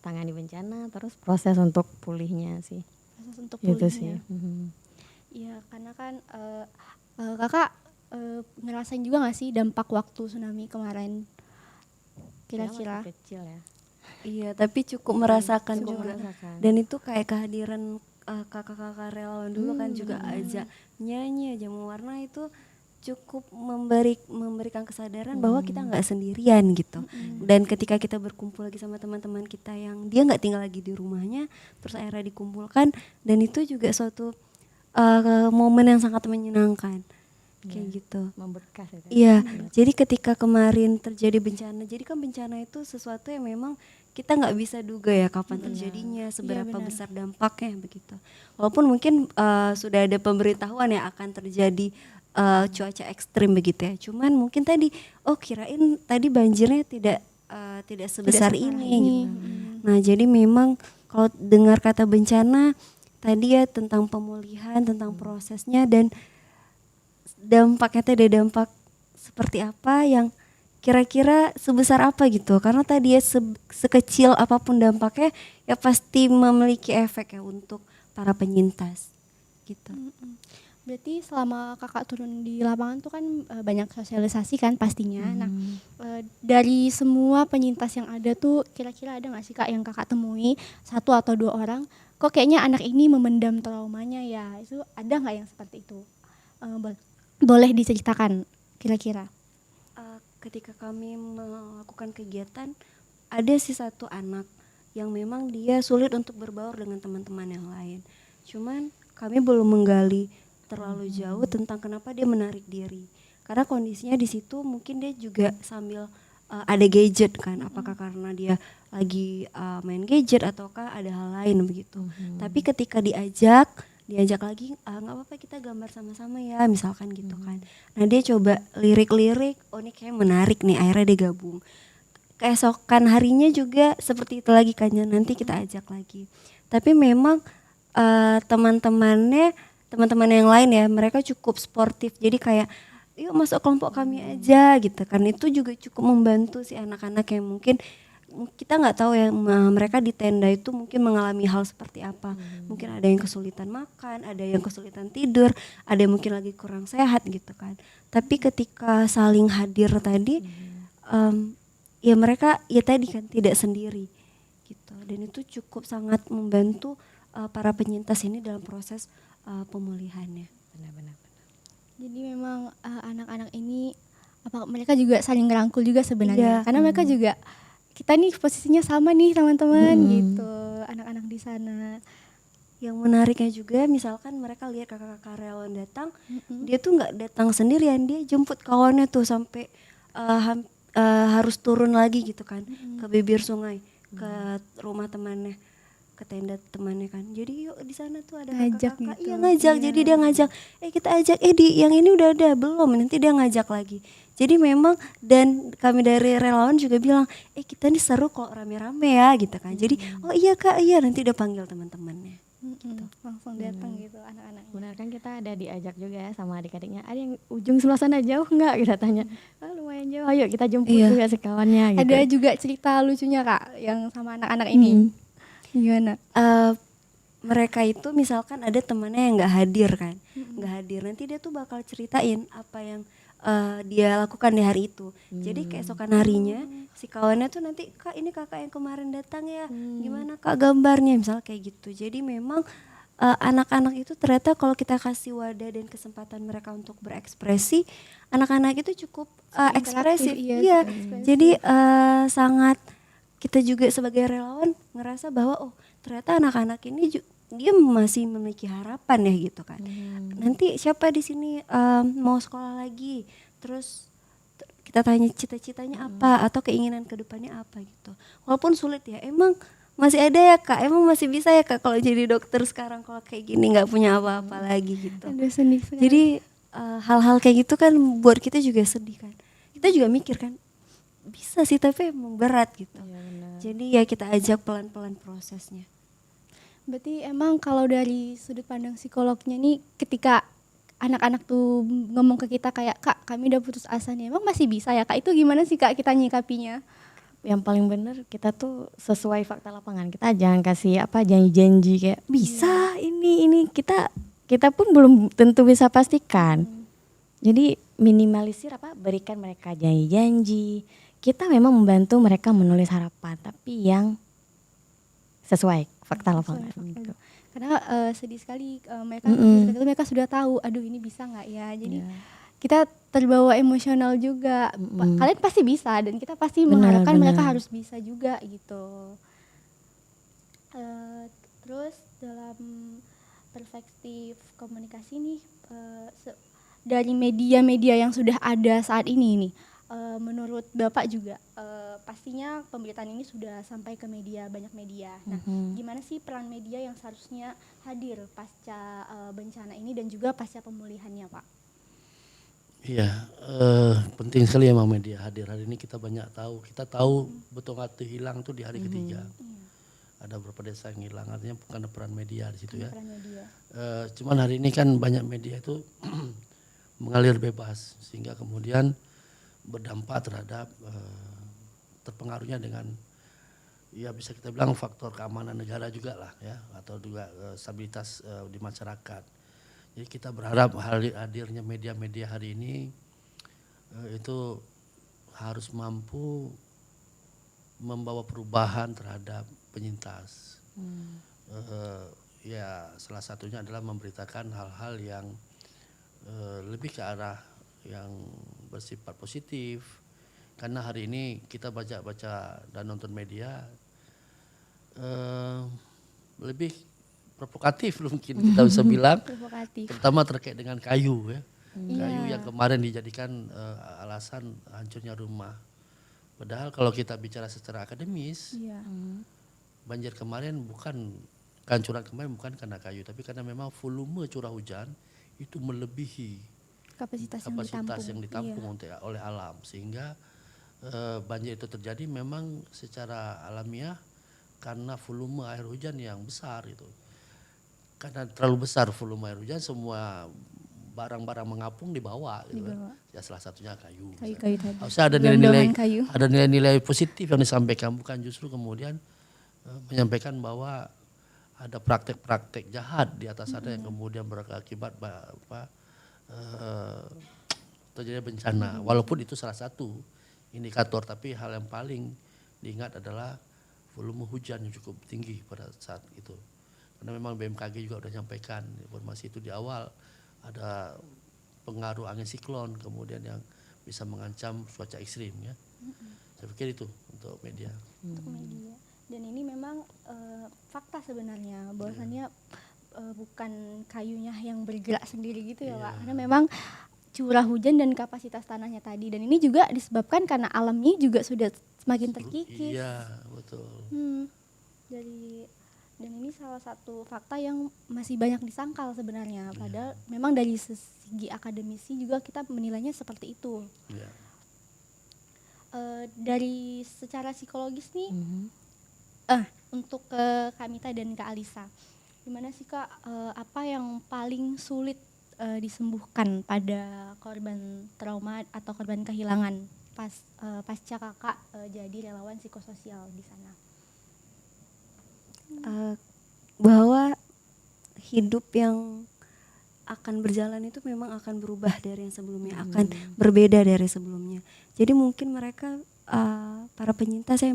tangani bencana, terus proses untuk pulihnya sih. Proses untuk Gitu pulihnya. sih. Iya, karena kan kakak ngerasain juga nggak sih dampak waktu tsunami kemarin? Kira-kira? Masih kecil ya. Iya, tapi cukup merasakan Cukup juga. merasakan. Dan itu kayak kehadiran kakak-kakak relawan dulu kan juga ajak nyanyi aja mewarna itu cukup memberikan kesadaran bahwa kita nggak sendirian gitu. Dan ketika kita berkumpul lagi sama teman-teman kita yang dia nggak tinggal lagi di rumahnya, terus akhirnya dikumpulkan, dan itu juga suatu momen yang sangat menyenangkan. Kayak gitu. Membekas itu. Iya, jadi ketika kemarin terjadi bencana, jadi kan bencana itu sesuatu yang memang kita nggak bisa duga ya kapan terjadinya, seberapa besar dampaknya begitu. Walaupun mungkin sudah ada pemberitahuan ya akan terjadi cuaca ekstrim begitu ya. Cuman mungkin tadi, kirain tadi banjirnya tidak sebesar ini. Gitu. Nah, jadi memang kalau dengar kata bencana tadi ya tentang pemulihan, tentang prosesnya dan dampaknya ada dampak seperti apa yang kira-kira sebesar apa gitu, karena tadi ya sekecil apapun dampaknya ya pasti memiliki efek ya untuk para penyintas gitu. Berarti selama kakak turun di lapangan tuh kan banyak sosialisasi kan pastinya. Nah dari semua penyintas yang ada tuh kira-kira ada nggak sih kak yang kakak temui 1 atau 2 orang kok kayaknya anak ini memendam traumanya ya, itu ada nggak yang seperti itu? Boleh diceritakan kira-kira? Ketika kami melakukan kegiatan, ada sih satu anak yang memang dia sulit untuk berbaur dengan teman-teman yang lain. Cuman kami belum menggali terlalu jauh tentang kenapa dia menarik diri. Karena kondisinya di situ mungkin dia juga sambil ada gadget kan, apakah karena dia lagi main gadget ataukah ada hal lain begitu. Tapi ketika diajak lagi, nggak apa-apa kita gambar sama-sama ya misalkan gitu kan. Nah dia coba lirik-lirik, ini kayak menarik nih, akhirnya dia gabung. Keesokan harinya juga seperti itu lagi kan, nanti kita ajak lagi. Tapi memang teman-teman yang lain ya mereka cukup sportif, jadi kayak yuk masuk kelompok kami aja gitu kan. Itu juga cukup membantu si anak-anak yang mungkin kita nggak tahu ya mereka di tenda itu mungkin mengalami hal seperti apa. Mungkin ada yang kesulitan makan, ada yang kesulitan tidur, ada yang mungkin lagi kurang sehat gitu kan. Tapi ketika saling hadir tadi, ya mereka ya tadi kan tidak sendiri gitu. Dan itu cukup sangat membantu para penyintas ini dalam proses pemulihannya. Benar-benar. Jadi memang anak-anak ini mereka juga saling ngerangkul juga sebenarnya. Karena mereka juga kita nih posisinya sama nih teman-teman gitu, anak-anak di sana. Yang menariknya juga misalkan mereka lihat kakak-kakak relawan datang, dia tuh nggak datang sendirian, dia jemput kawannya tuh sampai harus turun lagi gitu kan, ke bibir sungai, ke rumah temannya, ke tenda temannya kan. Jadi yuk di sana tuh ada kakak-kakak, gitu. iya ngajak. Jadi dia ngajak, kita ajak, di yang ini udah ada belum, nanti dia ngajak lagi. Jadi memang, dan kami dari relawan juga bilang, kita nih seru kok rame-rame ya gitu kan. Jadi iya kak, iya nanti udah panggil teman-temannya. Gitu. Langsung datang gitu anak-anak. Benar kan, kita ada diajak juga ya sama adik-adiknya. Ada yang ujung sebelah sana jauh nggak? Kita tanya. Lumayan jauh, ayo kita jemput juga sekawannya. Gitu. Ada juga cerita lucunya kak yang sama anak-anak ini. Gimana? Mereka itu misalkan ada temannya yang nggak hadir kan, nggak hadir, nanti dia tuh bakal ceritain apa yang dia lakukan di hari itu. Jadi keesokan harinya si kawannya tuh nanti, kak ini kakak yang kemarin datang ya, gimana kak gambarnya, misal kayak gitu. Jadi memang anak-anak itu ternyata kalau kita kasih wadah dan kesempatan mereka untuk berekspresi, anak-anak itu cukup ekspresif. Iya. Jadi sangat, kita juga sebagai relawan ngerasa bahwa ternyata anak-anak ini dia masih memiliki harapan ya gitu kan. Nanti siapa di sini mau sekolah lagi, terus kita tanya cita-citanya apa atau keinginan kedepannya apa gitu. Walaupun sulit ya, emang masih ada ya kak, emang masih bisa ya kak kalau jadi dokter sekarang kalau kayak gini nggak punya apa-apa lagi gitu. Aduh, sedih sekali. Jadi hal-hal kayak gitu kan buat kita juga sedih kan. Kita juga mikir kan bisa sih tapi emang berat gitu. Jadi ya kita ajak pelan-pelan prosesnya. Berarti emang kalau dari sudut pandang psikolognya nih, ketika anak-anak tuh ngomong ke kita kayak, kak kami udah putus asa nih, emang masih bisa ya kak? Itu gimana sih kak kita nyikapinya? Yang paling benar kita tuh sesuai fakta lapangan. Kita jangan kasih janji-janji kayak bisa ini kita pun belum tentu bisa pastikan. Jadi minimalisir berikan mereka janji-janji. Kita memang membantu mereka menulis harapan tapi yang sesuai fakta lapangan gitu. Karena sedih sekali mereka sudah tahu, aduh ini bisa nggak ya? Jadi kita terbawa emosional juga. Kalian pasti bisa dan kita pasti mengharapkan mereka harus bisa juga gitu. Terus dalam perspektif komunikasi nih, dari media-media yang sudah ada saat ini nih, menurut Bapak juga pastinya pemberitaan ini sudah sampai ke banyak media. Nah, gimana sih peran media yang seharusnya hadir pasca bencana ini dan juga pasca pemulihannya, Pak? Iya, penting sekali emang media hadir. Hari ini kita banyak tahu. Kita tahu betul hati hilang tuh di hari ketiga. Ada beberapa desa yang hilang, artinya bukan ada peran media di situ ya. Cuman hari ini kan banyak media itu mengalir bebas sehingga kemudian berdampak terhadap terpengaruhnya dengan ya bisa kita bilang faktor keamanan negara juga lah ya, atau juga stabilitas di masyarakat. Jadi kita berharap hadirnya media-media hari ini itu harus mampu membawa perubahan terhadap penyintas. Ya salah satunya adalah memberitakan hal-hal yang lebih ke arah yang bersifat positif. Karena hari ini kita baca-baca dan nonton media lebih provokatif mungkin kita bisa bilang, terutama terkait dengan kayu ya. Kayu yang kemarin dijadikan alasan hancurnya rumah. Padahal kalau kita bicara secara akademis, banjir kemarin kehancuran kemarin bukan karena kayu, tapi karena memang volume curah hujan itu melebihi kapasitas yang ditampung oleh alam, sehingga banjir itu terjadi memang secara alamiah karena volume air hujan yang besar itu. Karena terlalu besar volume air hujan, semua barang-barang mengapung dibawa gitu kan. Ya salah satunya kayu tadi. Harusnya ada nilai-nilai positif yang disampaikan, bukan justru kemudian menyampaikan bahwa ada praktek-praktek jahat di atas sana yang kemudian berakibat terjadi bencana. Walaupun itu salah satu indikator, tapi hal yang paling diingat adalah volume hujan yang cukup tinggi pada saat itu. Karena memang BMKG juga sudah menyampaikan informasi itu di awal, ada pengaruh angin siklon kemudian yang bisa mengancam cuaca ekstrim ya. Saya pikir itu untuk media. Untuk media. Dan ini memang fakta sebenarnya bahwasannya bukan kayunya yang bergerak sendiri gitu ya Pak. Karena memang curah hujan dan kapasitas tanahnya tadi, dan ini juga disebabkan karena alamnya juga sudah semakin terkikis. Iya, betul. Dan ini salah satu fakta yang masih banyak disangkal sebenarnya. Padahal memang dari segi akademisi juga kita menilainya seperti itu. Dari secara psikologis nih, untuk Kak Mita dan Kak Alisa, gimana sih Kak, apa yang paling sulit disembuhkan pada korban trauma atau korban kehilangan pasca Kakak jadi relawan psikososial di sana? Bahwa hidup yang akan berjalan itu memang akan berubah dari yang sebelumnya, akan berbeda dari sebelumnya. Jadi mungkin mereka para penyintas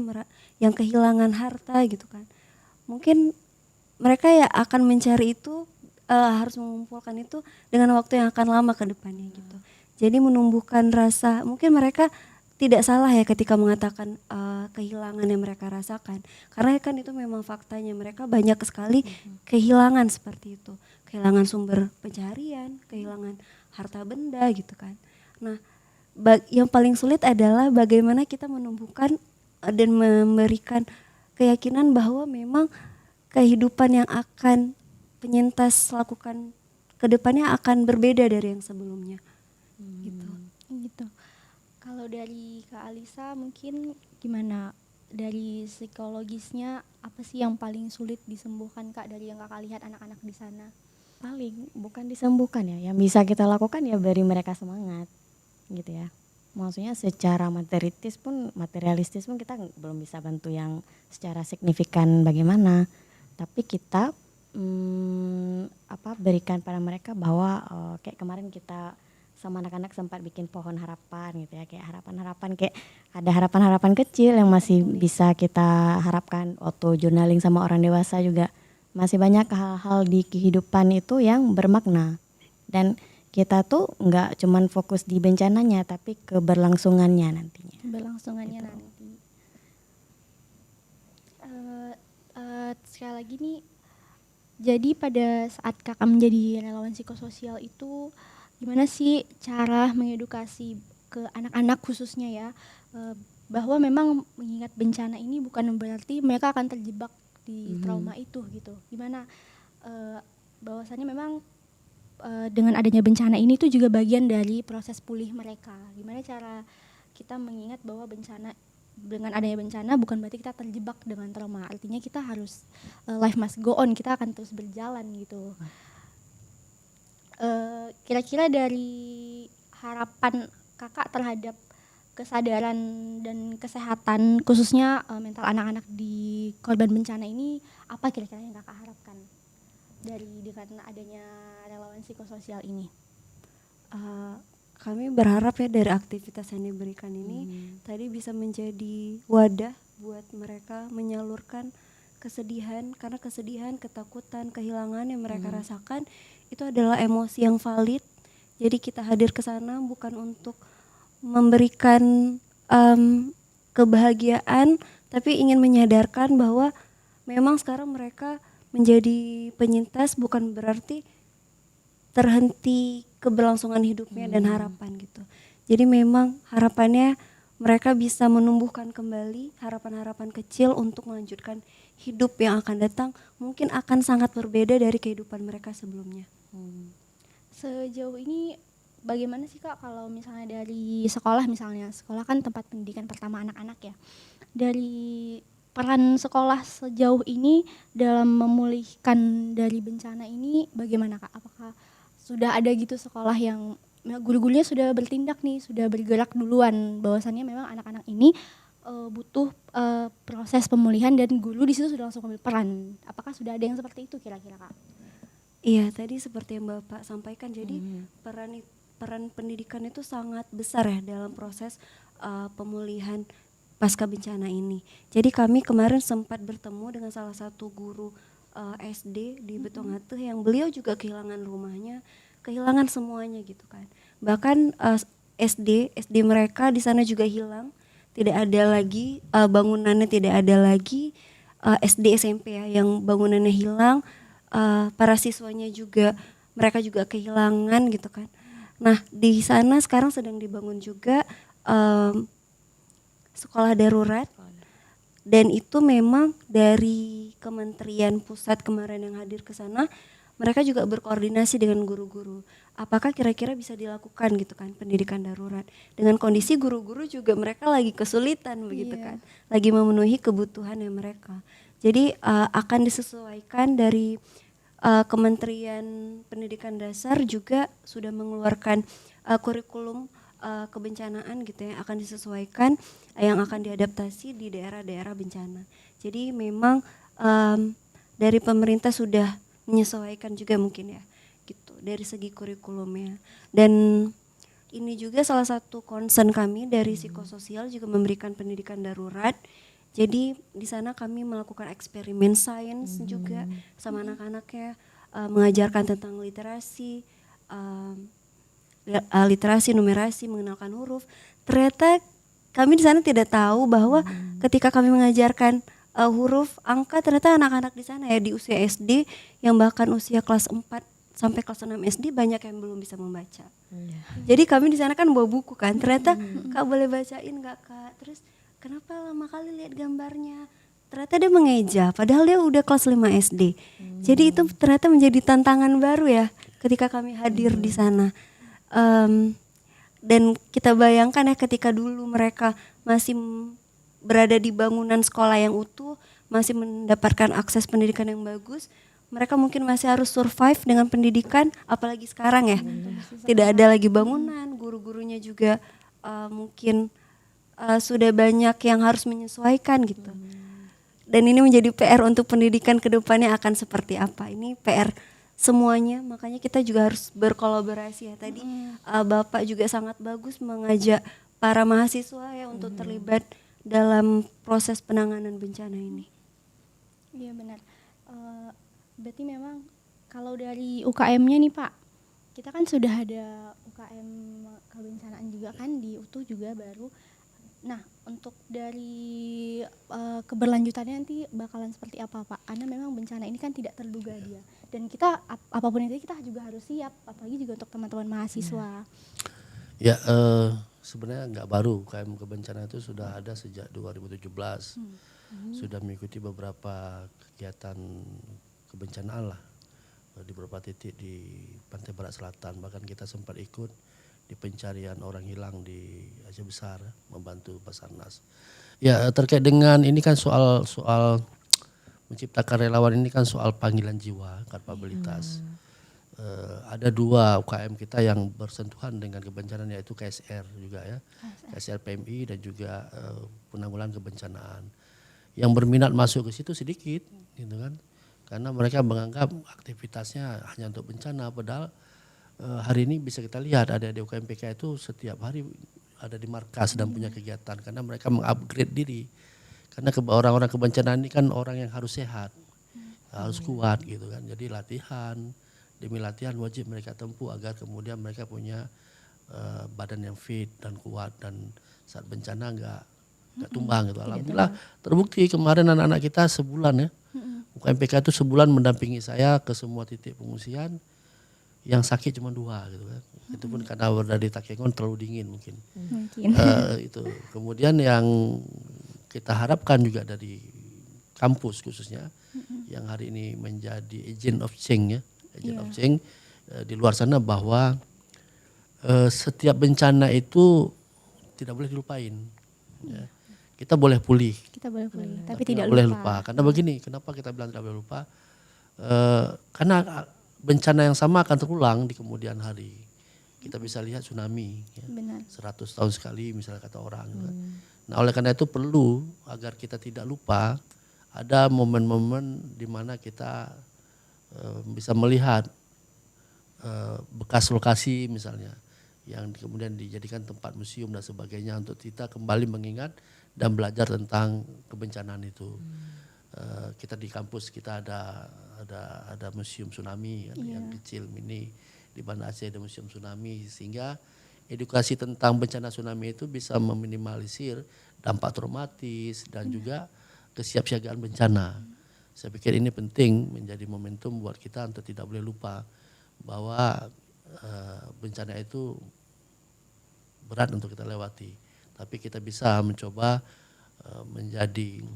yang kehilangan harta gitu kan, mungkin mereka ya akan mencari itu, harus mengumpulkan itu dengan waktu yang akan lama ke depannya gitu. Jadi menumbuhkan rasa, mungkin mereka tidak salah ya ketika mengatakan kehilangan yang mereka rasakan, karena kan itu memang faktanya, mereka banyak sekali kehilangan seperti itu, kehilangan sumber pencaharian, kehilangan harta benda gitu kan. Nah, yang paling sulit adalah bagaimana kita menumbuhkan dan memberikan keyakinan bahwa memang kehidupan yang akan penyintas lakukan kedepannya akan berbeda dari yang sebelumnya. Gitu. Kalau dari Kak Alisa mungkin gimana, dari psikologisnya apa sih yang paling sulit disembuhkan Kak dari yang Kakak lihat anak-anak di sana? Paling bukan disembuhkan ya, yang bisa kita lakukan ya beri mereka semangat gitu ya. Maksudnya secara materialistis pun kita belum bisa bantu yang secara signifikan bagaimana, tapi kita berikan pada mereka bahwa kayak kemarin kita sama anak-anak sempat bikin pohon harapan gitu ya, kayak harapan-harapan, kayak ada harapan-harapan kecil yang masih bisa kita harapkan. Waktu journaling sama orang dewasa juga masih banyak hal-hal di kehidupan itu yang bermakna, dan kita tuh nggak cuman fokus di bencananya tapi keberlangsungannya nantinya. Keberlangsungannya nanti. Sekali lagi nih, jadi pada saat Kakak menjadi relawan psikososial itu gimana sih cara mengedukasi ke anak-anak khususnya ya, bahwa memang mengingat bencana ini bukan berarti mereka akan terjebak di trauma itu gitu. Gimana bahwasannya memang dengan adanya bencana ini tuh juga bagian dari proses pulih mereka. Gimana cara kita mengingat bahwa dengan adanya bencana bukan berarti kita terjebak dengan trauma. Artinya kita harus life must go on, kita akan terus berjalan gitu. Kira-kira dari harapan Kakak terhadap kesadaran dan kesehatan khususnya mental anak-anak di korban bencana ini, apa kira-kira yang Kakak harapkan dengan adanya relawan psikososial ini? Kami berharap ya dari aktivitas yang diberikan ini tadi bisa menjadi wadah buat mereka menyalurkan kesedihan, karena kesedihan, ketakutan, kehilangan yang mereka rasakan itu adalah emosi yang valid. Jadi kita hadir ke sana bukan untuk memberikan kebahagiaan, tapi ingin menyadarkan bahwa memang sekarang mereka menjadi penyintas bukan berarti terhenti keberlangsungan hidupnya dan harapan gitu. Jadi memang harapannya mereka bisa menumbuhkan kembali harapan-harapan kecil untuk melanjutkan hidup yang akan datang, mungkin akan sangat berbeda dari kehidupan mereka sebelumnya. Sejauh ini bagaimana sih Kak kalau misalnya dari sekolah, misalnya sekolah kan tempat pendidikan pertama anak-anak ya, dari peran sekolah sejauh ini dalam memulihkan dari bencana ini bagaimana Kak? Apakah sudah ada gitu sekolah yang guru-gurunya sudah bertindak nih, sudah bergerak duluan bahwasannya memang anak-anak ini butuh proses pemulihan dan guru di situ sudah langsung ambil peran. Apakah sudah ada yang seperti itu kira-kira Kak? Iya, tadi seperti yang Bapak sampaikan, jadi peran pendidikan itu sangat besar ya dalam proses pemulihan pasca bencana ini. Jadi kami kemarin sempat bertemu dengan salah satu guru SD di Betongateh yang beliau juga kehilangan rumahnya, kehilangan semuanya gitu kan. Bahkan SD mereka di sana juga hilang, tidak ada lagi bangunannya, tidak ada lagi SD SMP ya yang bangunannya hilang, para siswanya juga mereka juga kehilangan gitu kan. Nah di sana sekarang sedang dibangun juga sekolah darurat. Dan itu memang dari Kementerian Pusat kemarin yang hadir ke sana, mereka juga berkoordinasi dengan guru-guru. Apakah kira-kira bisa dilakukan gitu kan pendidikan darurat. Dengan kondisi guru-guru juga mereka lagi kesulitan begitu kan. Lagi memenuhi kebutuhannya mereka. Jadi akan disesuaikan dari Kementerian Pendidikan Dasar juga sudah mengeluarkan kurikulum kebencanaan gitu ya, akan disesuaikan yang akan diadaptasi di daerah-daerah bencana. Jadi memang dari pemerintah sudah menyesuaikan juga mungkin ya gitu dari segi kurikulumnya. Dan ini juga salah satu concern kami dari psikososial juga memberikan pendidikan darurat. Jadi di sana kami melakukan eksperimen sains juga sama anak-anaknya, mengajarkan tentang literasi, literasi, numerasi, mengenalkan huruf. Ternyata kami di sana tidak tahu bahwa ketika kami mengajarkan huruf, angka, ternyata anak-anak di sana ya di usia SD yang bahkan usia kelas 4 sampai kelas 6 SD banyak yang belum bisa membaca. Jadi kami di sana kan bawa buku kan, ternyata Kak boleh bacain nggak Kak? Terus kenapa lama kali lihat gambarnya? Ternyata dia mengeja, padahal dia udah kelas 5 SD. Jadi itu ternyata menjadi tantangan baru ya ketika kami hadir di sana. Dan kita bayangkan ya ketika dulu mereka masih berada di bangunan sekolah yang utuh, masih mendapatkan akses pendidikan yang bagus, mereka mungkin masih harus survive dengan pendidikan, apalagi sekarang ya. Tidak ada lagi bangunan, guru-gurunya juga mungkin sudah banyak yang harus menyesuaikan gitu. Dan ini menjadi PR untuk pendidikan ke depannya akan seperti apa. Ini PR semuanya, makanya kita juga harus berkolaborasi ya. Tadi Bapak juga sangat bagus mengajak para mahasiswa ya untuk terlibat dalam proses penanganan bencana ini. Iya benar. Berarti memang kalau dari UKM-nya nih Pak, kita kan sudah ada UKM kebencanaan juga kan di UTU juga baru. Nah untuk dari keberlanjutannya nanti bakalan seperti apa Pak? Karena memang bencana ini kan tidak terduga dia. Dan kita apapun itu kita juga harus siap, apalagi juga untuk teman-teman mahasiswa. Ya sebenarnya nggak baru, UKM kebencanaan itu sudah ada sejak 2017. Sudah mengikuti beberapa kegiatan kebencanaan lah di beberapa titik di Pantai Barat Selatan. Bahkan kita sempat ikut di pencarian orang hilang di Aceh Besar, membantu Basarnas. Ya terkait dengan ini kan soal menciptakan relawan ini kan soal panggilan jiwa, kapabilitas. Ada 2 UKM kita yang bersentuhan dengan kebencanaan yaitu KSR juga ya, KSR PMI dan juga penanggulangan kebencanaan. Yang berminat masuk ke situ sedikit, gitu kan? Karena mereka menganggap aktivitasnya hanya untuk bencana, padahal hari ini bisa kita lihat ada di UKMPK itu setiap hari ada di markas dan punya kegiatan karena mereka mengupgrade diri. Karena orang-orang kebencanaan ini kan orang yang harus sehat, harus kuat gitu kan. Jadi latihan, demi latihan wajib mereka tempuh agar kemudian mereka punya badan yang fit dan kuat dan saat bencana enggak tumbang gitu. Alhamdulillah terbukti kemarin anak-anak kita sebulan ya. UKMPK itu sebulan mendampingi saya ke semua titik pengungsian. Yang sakit cuma 2 gitu kan. Itu pun karena berada di Takengon terlalu dingin mungkin. Itu. Kemudian yang kita harapkan juga dari kampus khususnya yang hari ini menjadi agent of change ya. Agent of change di luar sana bahwa setiap bencana itu tidak boleh dilupain. Ya. Kita boleh pulih. Kita boleh pulih, tapi tidak boleh lupa. Karena begini, kenapa kita bilang tidak boleh lupa? Karena bencana yang sama akan terulang di kemudian hari. Kita bisa lihat tsunami, ya. 100 tahun sekali misalnya kata orang. Nah oleh karena itu perlu agar kita tidak lupa ada momen-momen di mana kita bisa melihat bekas lokasi misalnya yang kemudian dijadikan tempat museum dan sebagainya untuk kita kembali mengingat dan belajar tentang kebencanaan itu. Kita di kampus kita ada museum tsunami yang kecil mini di Banda Aceh, ada museum tsunami sehingga edukasi tentang bencana tsunami itu bisa meminimalisir dampak traumatis dan juga kesiapsiagaan bencana. Saya pikir ini penting menjadi momentum buat kita untuk tidak boleh lupa bahwa bencana itu berat untuk kita lewati, tapi kita bisa mencoba menjadi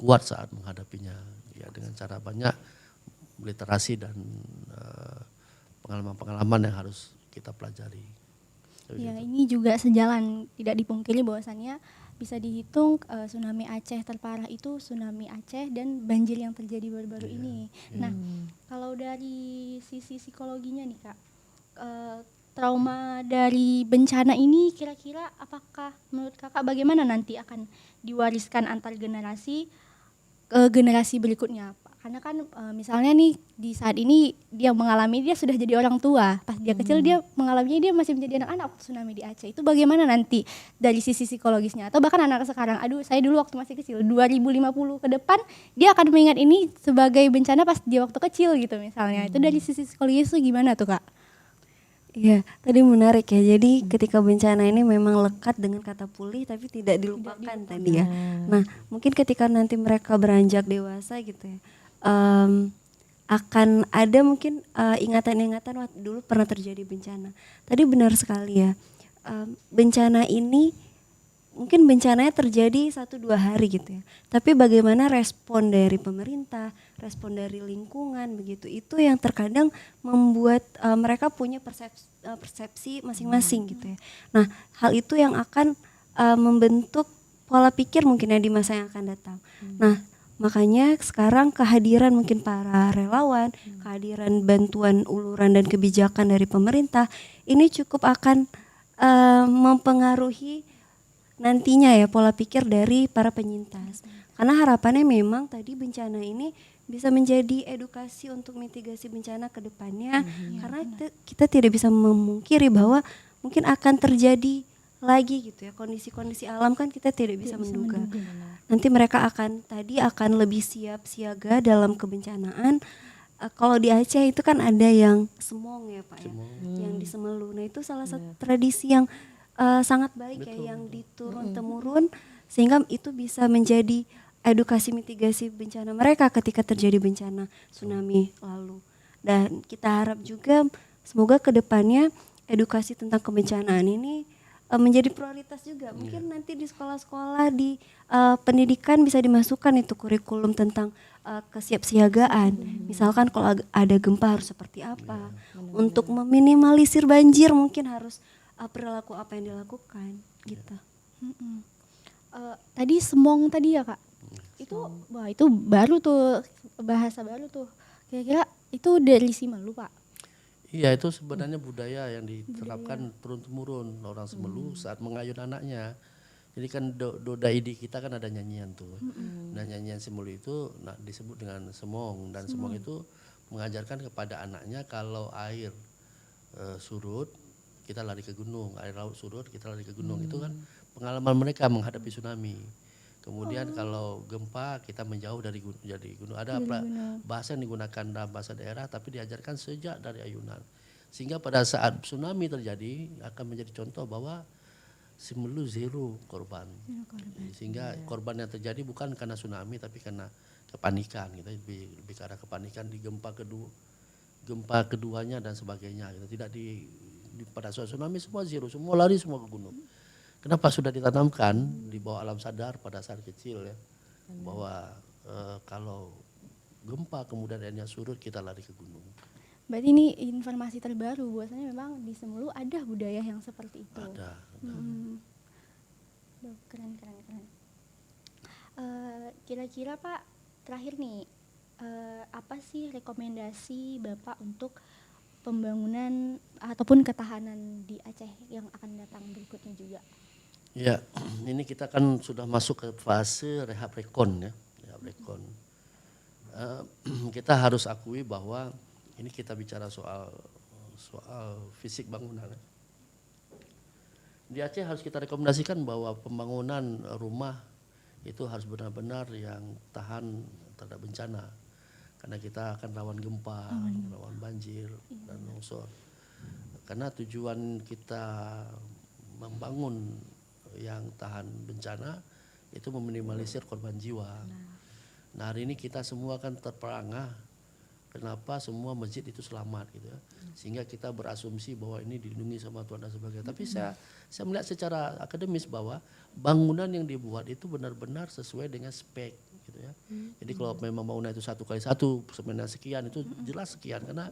kuat saat menghadapinya ya dengan cara banyak literasi dan pengalaman-pengalaman yang harus kita pelajari. Ya ini juga sejalan, tidak dipungkiri bahwasannya bisa dihitung tsunami Aceh terparah itu tsunami Aceh dan banjir yang terjadi baru-baru ini. Nah kalau dari sisi psikologinya nih Kak, trauma dari bencana ini kira-kira apakah menurut Kakak bagaimana nanti akan diwariskan antar generasi ke generasi berikutnya? Karena kan misalnya nih di saat ini dia mengalami, dia sudah jadi orang tua. Pas dia kecil dia mengalaminya dia masih menjadi anak-anak tsunami di Aceh. Itu bagaimana nanti dari sisi psikologisnya? Atau bahkan anak sekarang, aduh saya dulu waktu masih kecil, 2050 ke depan dia akan mengingat ini sebagai bencana pas dia waktu kecil gitu misalnya. Itu dari sisi psikologis itu gimana tuh Kak? Iya, tadi menarik ya. Jadi ketika bencana ini memang lekat dengan kata pulih tapi tidak dilupakan tadi ya. Nah, mungkin ketika nanti mereka beranjak dewasa gitu ya, akan ada mungkin ingatan-ingatan wah dulu pernah terjadi bencana. Tadi benar sekali ya. Bencana ini mungkin bencananya terjadi 1-2 hari gitu ya. Tapi bagaimana respon dari pemerintah, respon dari lingkungan begitu, itu yang terkadang membuat mereka punya persepsi masing-masing gitu ya. Nah, hal itu yang akan membentuk pola pikir mungkin ya di masa yang akan datang. Nah, makanya sekarang kehadiran mungkin para relawan, kehadiran bantuan uluran dan kebijakan dari pemerintah ini cukup akan mempengaruhi nantinya ya pola pikir dari para penyintas. Karena harapannya memang tadi bencana ini bisa menjadi edukasi untuk mitigasi bencana ke depannya. Karena kita tidak bisa memungkiri bahwa mungkin akan terjadi lagi gitu ya, kondisi-kondisi alam kan kita tidak bisa menduga. Nanti mereka akan lebih siap siaga dalam kebencanaan. Kalau di Aceh itu kan ada yang semong ya Pak ya, yang di Semelu. Nah itu salah satu tradisi yang sangat baik ya, yang diturun temurun sehingga itu bisa menjadi edukasi mitigasi bencana mereka ketika terjadi bencana tsunami lalu. Dan kita harap juga semoga kedepannya edukasi tentang kebencanaan ini menjadi prioritas juga. Mungkin nanti di sekolah-sekolah di pendidikan bisa dimasukkan itu kurikulum tentang kesiapsiagaan. Misalkan kalau ada gempa harus seperti apa. Untuk meminimalisir banjir mungkin harus perilaku apa yang dilakukan gitu. Tadi semong tadi ya Kak, itu baru tuh, bahasa baru tuh. Kira-kira itu dari Semelu Pak? Iya, itu sebenarnya budaya yang diterapkan turun-temurun orang Semelu saat mengayun anaknya. Jadi kan Doda Idi kita kan ada nyanyian tuh. Nah nyanyian Semelu itu disebut dengan semong, dan semong itu mengajarkan kepada anaknya kalau air surut kita lari ke gunung, air laut surut kita lari ke gunung. Itu kan pengalaman mereka menghadapi tsunami. Kemudian kalau gempa kita menjauh dari gunung. Ada bahasa yang digunakan dalam bahasa daerah tapi diajarkan sejak dari ayunan. Sehingga pada saat tsunami terjadi akan menjadi contoh bahwa Semelu zero korban. Sehingga korban yang terjadi bukan karena tsunami tapi karena kepanikan. Kita lebih ke arah kepanikan di gempa keduanya dan sebagainya. Kita tidak pada saat tsunami semua zero, semua lari semua ke gunung. Kenapa sudah ditanamkan di bawah alam sadar pada saat kecil ya, bahwa kalau gempa kemudian airnya surut kita lari ke gunung. Berarti ini informasi terbaru, bahwasanya memang di Semelu ada budaya yang seperti itu. Ada. Keren. Kira-kira Pak, terakhir nih, apa sih rekomendasi Bapak untuk pembangunan ataupun ketahanan di Aceh yang akan datang berikutnya juga? Ya, ini kita kan sudah masuk ke fase rehab rekon ya, rehab rekon. Kita harus akui bahwa ini kita bicara soal fisik bangunan. Di Aceh harus kita rekomendasikan bahwa pembangunan rumah itu harus benar-benar yang tahan terhadap bencana. Karena kita akan rawan gempa, rawan banjir dan longsor. Karena tujuan kita membangun yang tahan bencana itu meminimalisir korban jiwa. Nah hari ini kita semua kan terperangah kenapa semua masjid itu selamat gitu ya. Sehingga kita berasumsi bahwa ini dilindungi sama Tuhan dan sebagainya. Tapi saya melihat secara akademis bahwa bangunan yang dibuat itu benar-benar sesuai dengan spek gitu ya. Jadi kalau memang bangunan itu 1x1 sebenarnya sekian itu jelas sekian, karena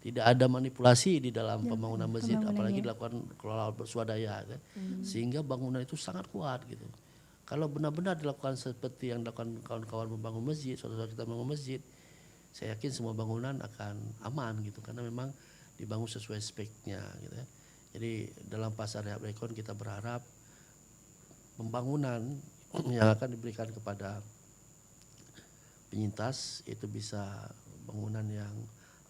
tidak ada manipulasi di dalam pembangunan masjid, apalagi dilakukan kelola bersuadaya kan. Sehingga bangunan itu sangat kuat gitu. Kalau benar-benar dilakukan seperti yang dilakukan kawan-kawan membangun masjid, saudara kita membangun masjid, saya yakin semua bangunan akan aman gitu, karena memang dibangun sesuai speknya gitu ya. Jadi dalam pasar rehab rekon kita berharap pembangunan yang akan diberikan kepada penyintas itu bisa bangunan yang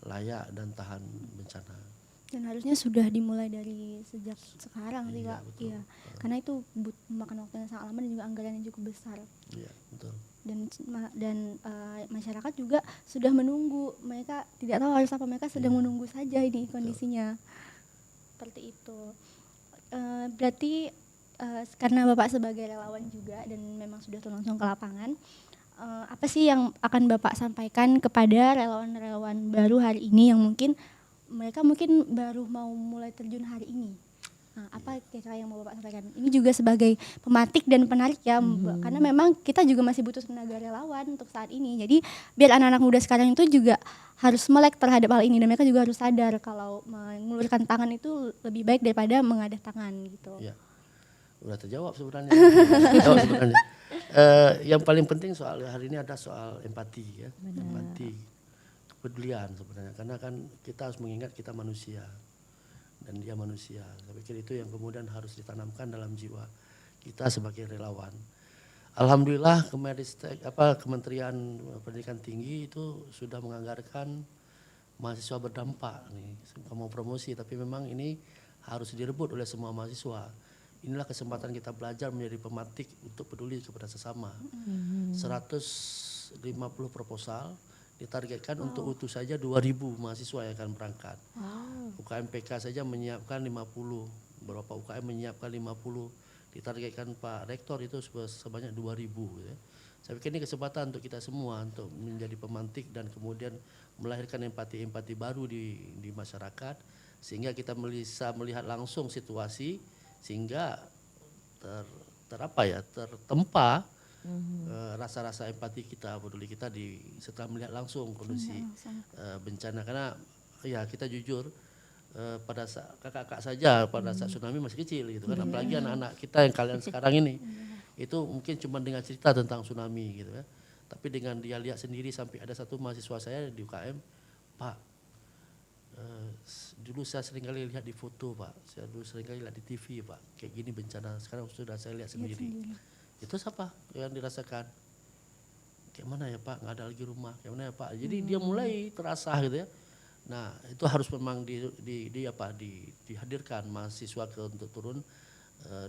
layak dan tahan bencana. Dan harusnya sudah dimulai dari sejak sekarang sih Pak. Betul. Iya. Karena itu memakan waktu yang sangat lama dan juga anggaran yang cukup besar. Iya, betul. Dan masyarakat juga sudah menunggu, mereka tidak tahu harus apa, mereka sedang menunggu saja ini kondisinya. seperti itu. Berarti karena Bapak sebagai relawan juga dan memang sudah turun langsung ke lapangan, apa sih yang akan Bapak sampaikan kepada relawan-relawan baru hari ini yang mungkin mereka baru mau mulai terjun hari ini? Nah, apa kira-kira yang mau Bapak sampaikan? Ini juga sebagai pematik dan penarik ya, karena memang kita juga masih butuh tenaga relawan untuk saat ini. Jadi biar anak-anak muda sekarang itu juga harus melek terhadap hal ini dan mereka juga harus sadar kalau mengulurkan tangan itu lebih baik daripada mengadah tangan gitu. Ya, udah terjawab sebenarnya. Terjawab sebenarnya. Yang paling penting soal hari ini ada soal empati ya, empati, kepedulian sebenarnya. Karena kan kita harus mengingat kita manusia dan dia manusia. Saya pikir itu yang kemudian harus ditanamkan dalam jiwa kita sebagai relawan. Alhamdulillah Kementerian Pendidikan Tinggi itu sudah menganggarkan mahasiswa berdampak nih. Mau promosi tapi memang ini harus direbut oleh semua mahasiswa. Inilah kesempatan kita belajar menjadi pematik untuk peduli kepada sesama. 150 proposal ditargetkan untuk utuh saja 2.000 mahasiswa yang akan berangkat. UKMPK saja menyiapkan 50, beberapa UKM menyiapkan 50. Ditargetkan Pak Rektor itu sebanyak 2.000 ya. Saya pikir ini kesempatan untuk kita semua untuk menjadi pemantik dan kemudian melahirkan empati-empati baru di masyarakat sehingga kita bisa melihat langsung situasi sehingga tertempa rasa-rasa empati kita, peduli kita setelah melihat langsung kondisi bencana. Karena ya kita jujur pada saat kakak-kakak saja pada saat tsunami masih kecil gitu kan, apalagi anak-anak kita yang kalian sekarang ini itu mungkin cuma dengar cerita tentang tsunami gitu ya, tapi dengan dia lihat sendiri sampai ada satu mahasiswa saya di UKM, Pak, dulu saya sering kali lihat di foto Pak, saya dulu sering kali lihat di TV Pak, kayak gini bencana, sekarang sudah saya lihat sendiri. Itu siapa yang dirasakan? Kayak mana ya Pak, nggak ada lagi rumah, kayak mana ya Pak? Jadi dia mulai terasa gitu ya. Nah itu harus memang dihadirkan mahasiswa untuk turun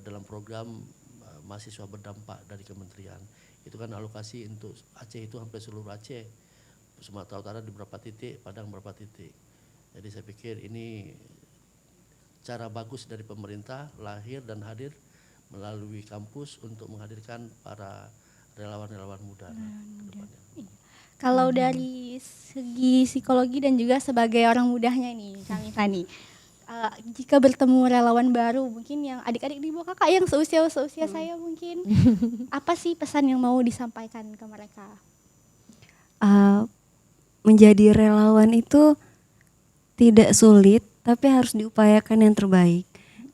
dalam program mahasiswa berdampak dari kementerian. Itu kan alokasi untuk Aceh itu hampir seluruh Aceh, Sumatera Utara di beberapa titik, Padang beberapa titik. Jadi saya pikir ini cara bagus dari pemerintah lahir dan hadir melalui kampus untuk menghadirkan para relawan-relawan muda. Kalau dari segi psikologi dan juga sebagai orang mudanya nih, kami Tani, jika bertemu relawan baru, mungkin yang adik-adik di bawah kakak yang seusia saya mungkin, apa sih pesan yang mau disampaikan ke mereka? Menjadi relawan itu tidak sulit, tapi harus diupayakan yang terbaik.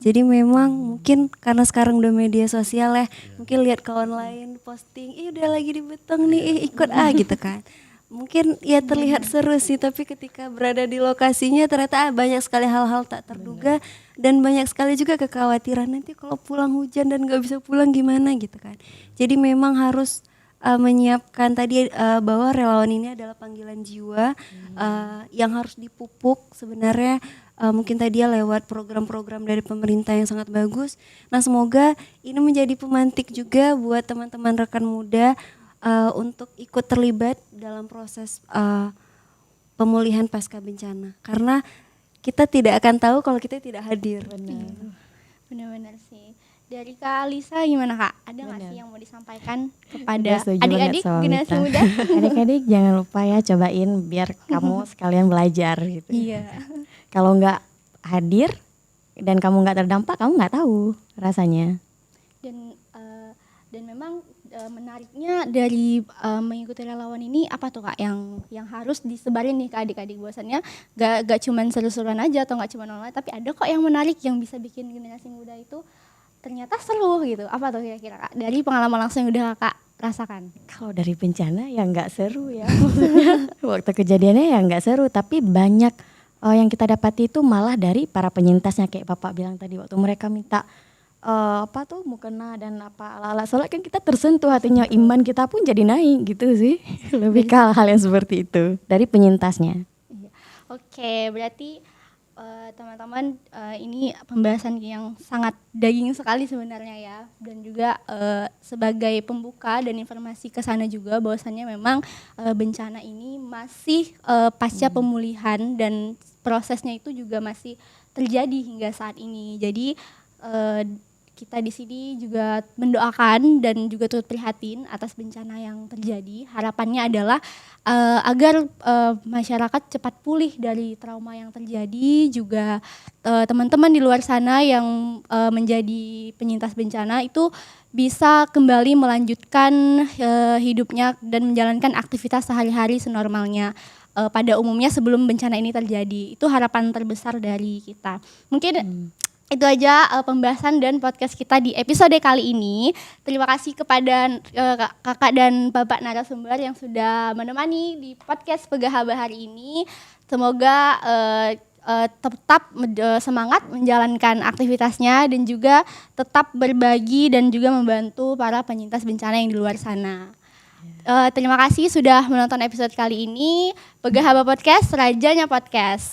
Jadi memang mungkin karena sekarang udah media sosial ya, mungkin lihat kawan lain posting, udah lagi di Betong nih, ikut gitu kan. Mungkin ya terlihat seru sih, tapi ketika berada di lokasinya ternyata banyak sekali hal-hal tak terduga dan banyak sekali juga kekhawatiran nanti kalau pulang hujan dan gak bisa pulang gimana gitu kan. Jadi memang harus menyiapkan tadi bahwa relawan ini adalah panggilan jiwa yang harus dipupuk sebenarnya. Mungkin tadi ya lewat program-program dari pemerintah yang sangat bagus. Nah semoga ini menjadi pemantik juga buat teman-teman rekan muda untuk ikut terlibat dalam proses pemulihan pasca bencana. Karena kita tidak akan tahu kalau kita tidak hadir. Benar-benar sih. Dari Kak Alisa gimana Kak? Ada nggak sih yang mau disampaikan kepada Setuju adik-adik banget sama generasi Mita. muda? Adik-adik jangan lupa ya cobain biar kamu sekalian belajar gitu. Iya. Kalau nggak hadir dan kamu nggak terdampak, kamu nggak tahu rasanya. Dan memang menariknya dari mengikuti relawan ini apa tuh Kak yang harus disebarin nih ke adik-adik, bahwasannya gak cuman seru-seruan aja atau gak cuman online, tapi ada kok yang menarik yang bisa bikin generasi muda itu ternyata seru gitu. Apa tuh kira-kira Kak dari pengalaman langsung yang udah Kak rasakan? Kalau dari bencana ya nggak seru ya, maksudnya waktu kejadiannya ya nggak seru, tapi banyak yang kita dapati itu malah dari para penyintasnya, kayak Bapak bilang tadi waktu mereka minta mukena dan ala-ala sholat, kan kita tersentuh hatinya, iman kita pun jadi naik gitu sih. Lebih ke hal-hal yang seperti itu dari penyintasnya. Oke, berarti teman-teman ini pembahasan yang sangat daging sekali sebenarnya ya, dan juga sebagai pembuka dan informasi ke sana juga bahwasannya memang bencana ini masih pasca pemulihan dan prosesnya itu juga masih terjadi hingga saat ini. Jadi kita di sini juga mendoakan dan juga turut prihatin atas bencana yang terjadi. Harapannya adalah agar masyarakat cepat pulih dari trauma yang terjadi, juga teman-teman di luar sana yang menjadi penyintas bencana itu bisa kembali melanjutkan hidupnya dan menjalankan aktivitas sehari-hari senormalnya pada umumnya sebelum bencana ini terjadi. Itu harapan terbesar dari kita. Mungkin itu aja pembahasan dan podcast kita di episode kali ini. Terima kasih kepada kakak dan bapak narasumber yang sudah menemani di podcast Pegahaba hari ini. Semoga tetap semangat menjalankan aktivitasnya dan juga tetap berbagi dan juga membantu para penyintas bencana yang di luar sana. Terima kasih sudah menonton episode kali ini. Pegahaba Podcast, rajanya podcast.